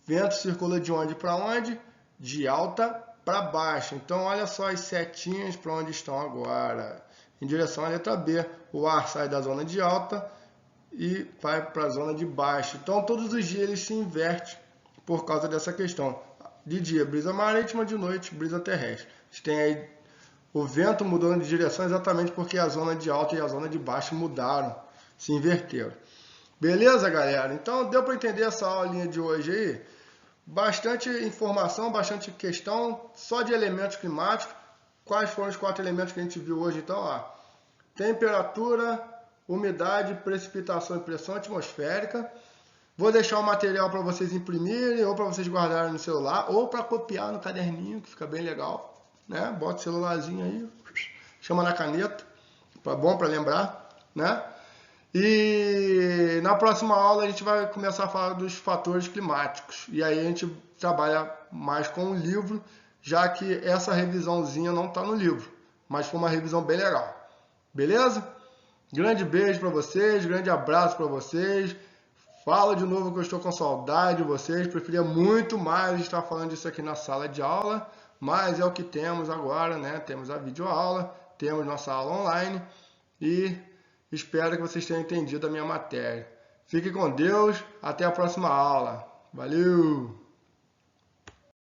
Speaker 1: Vento circula de onde para onde? De alta para baixa. Então olha só as setinhas para onde estão agora. Em direção à letra B, o ar sai da zona de alta e vai para a zona de baixa. Então todos os dias ele se inverte por causa dessa questão. De dia, brisa marítima, de noite, brisa terrestre. A gente tem aí o vento mudando de direção exatamente porque a zona de alta e a zona de baixo mudaram, se inverteram. Beleza, galera? Então deu para entender essa aulinha de hoje aí? Bastante informação, bastante questão, só de elementos climáticos. Quais foram os 4 elementos que a gente viu hoje? Então, ó, temperatura, umidade, precipitação e pressão atmosférica. Vou deixar o material para vocês imprimirem, ou para vocês guardarem no celular, ou para copiar no caderninho, que fica bem legal, né? Bota o celularzinho aí, chama na caneta, bom para lembrar, né? E na próxima aula a gente vai começar a falar dos fatores climáticos. E aí a gente trabalha mais com o livro, já que essa revisãozinha não está no livro, mas foi uma revisão bem legal. Beleza? Grande beijo para vocês, grande abraço para vocês. Falo de novo que eu estou com saudade de vocês. Preferia muito mais estar falando disso aqui na sala de aula, mas é o que temos agora, né? Temos a videoaula, temos nossa aula online e espero que vocês tenham entendido a minha matéria. Fique com Deus, até a próxima aula. Valeu!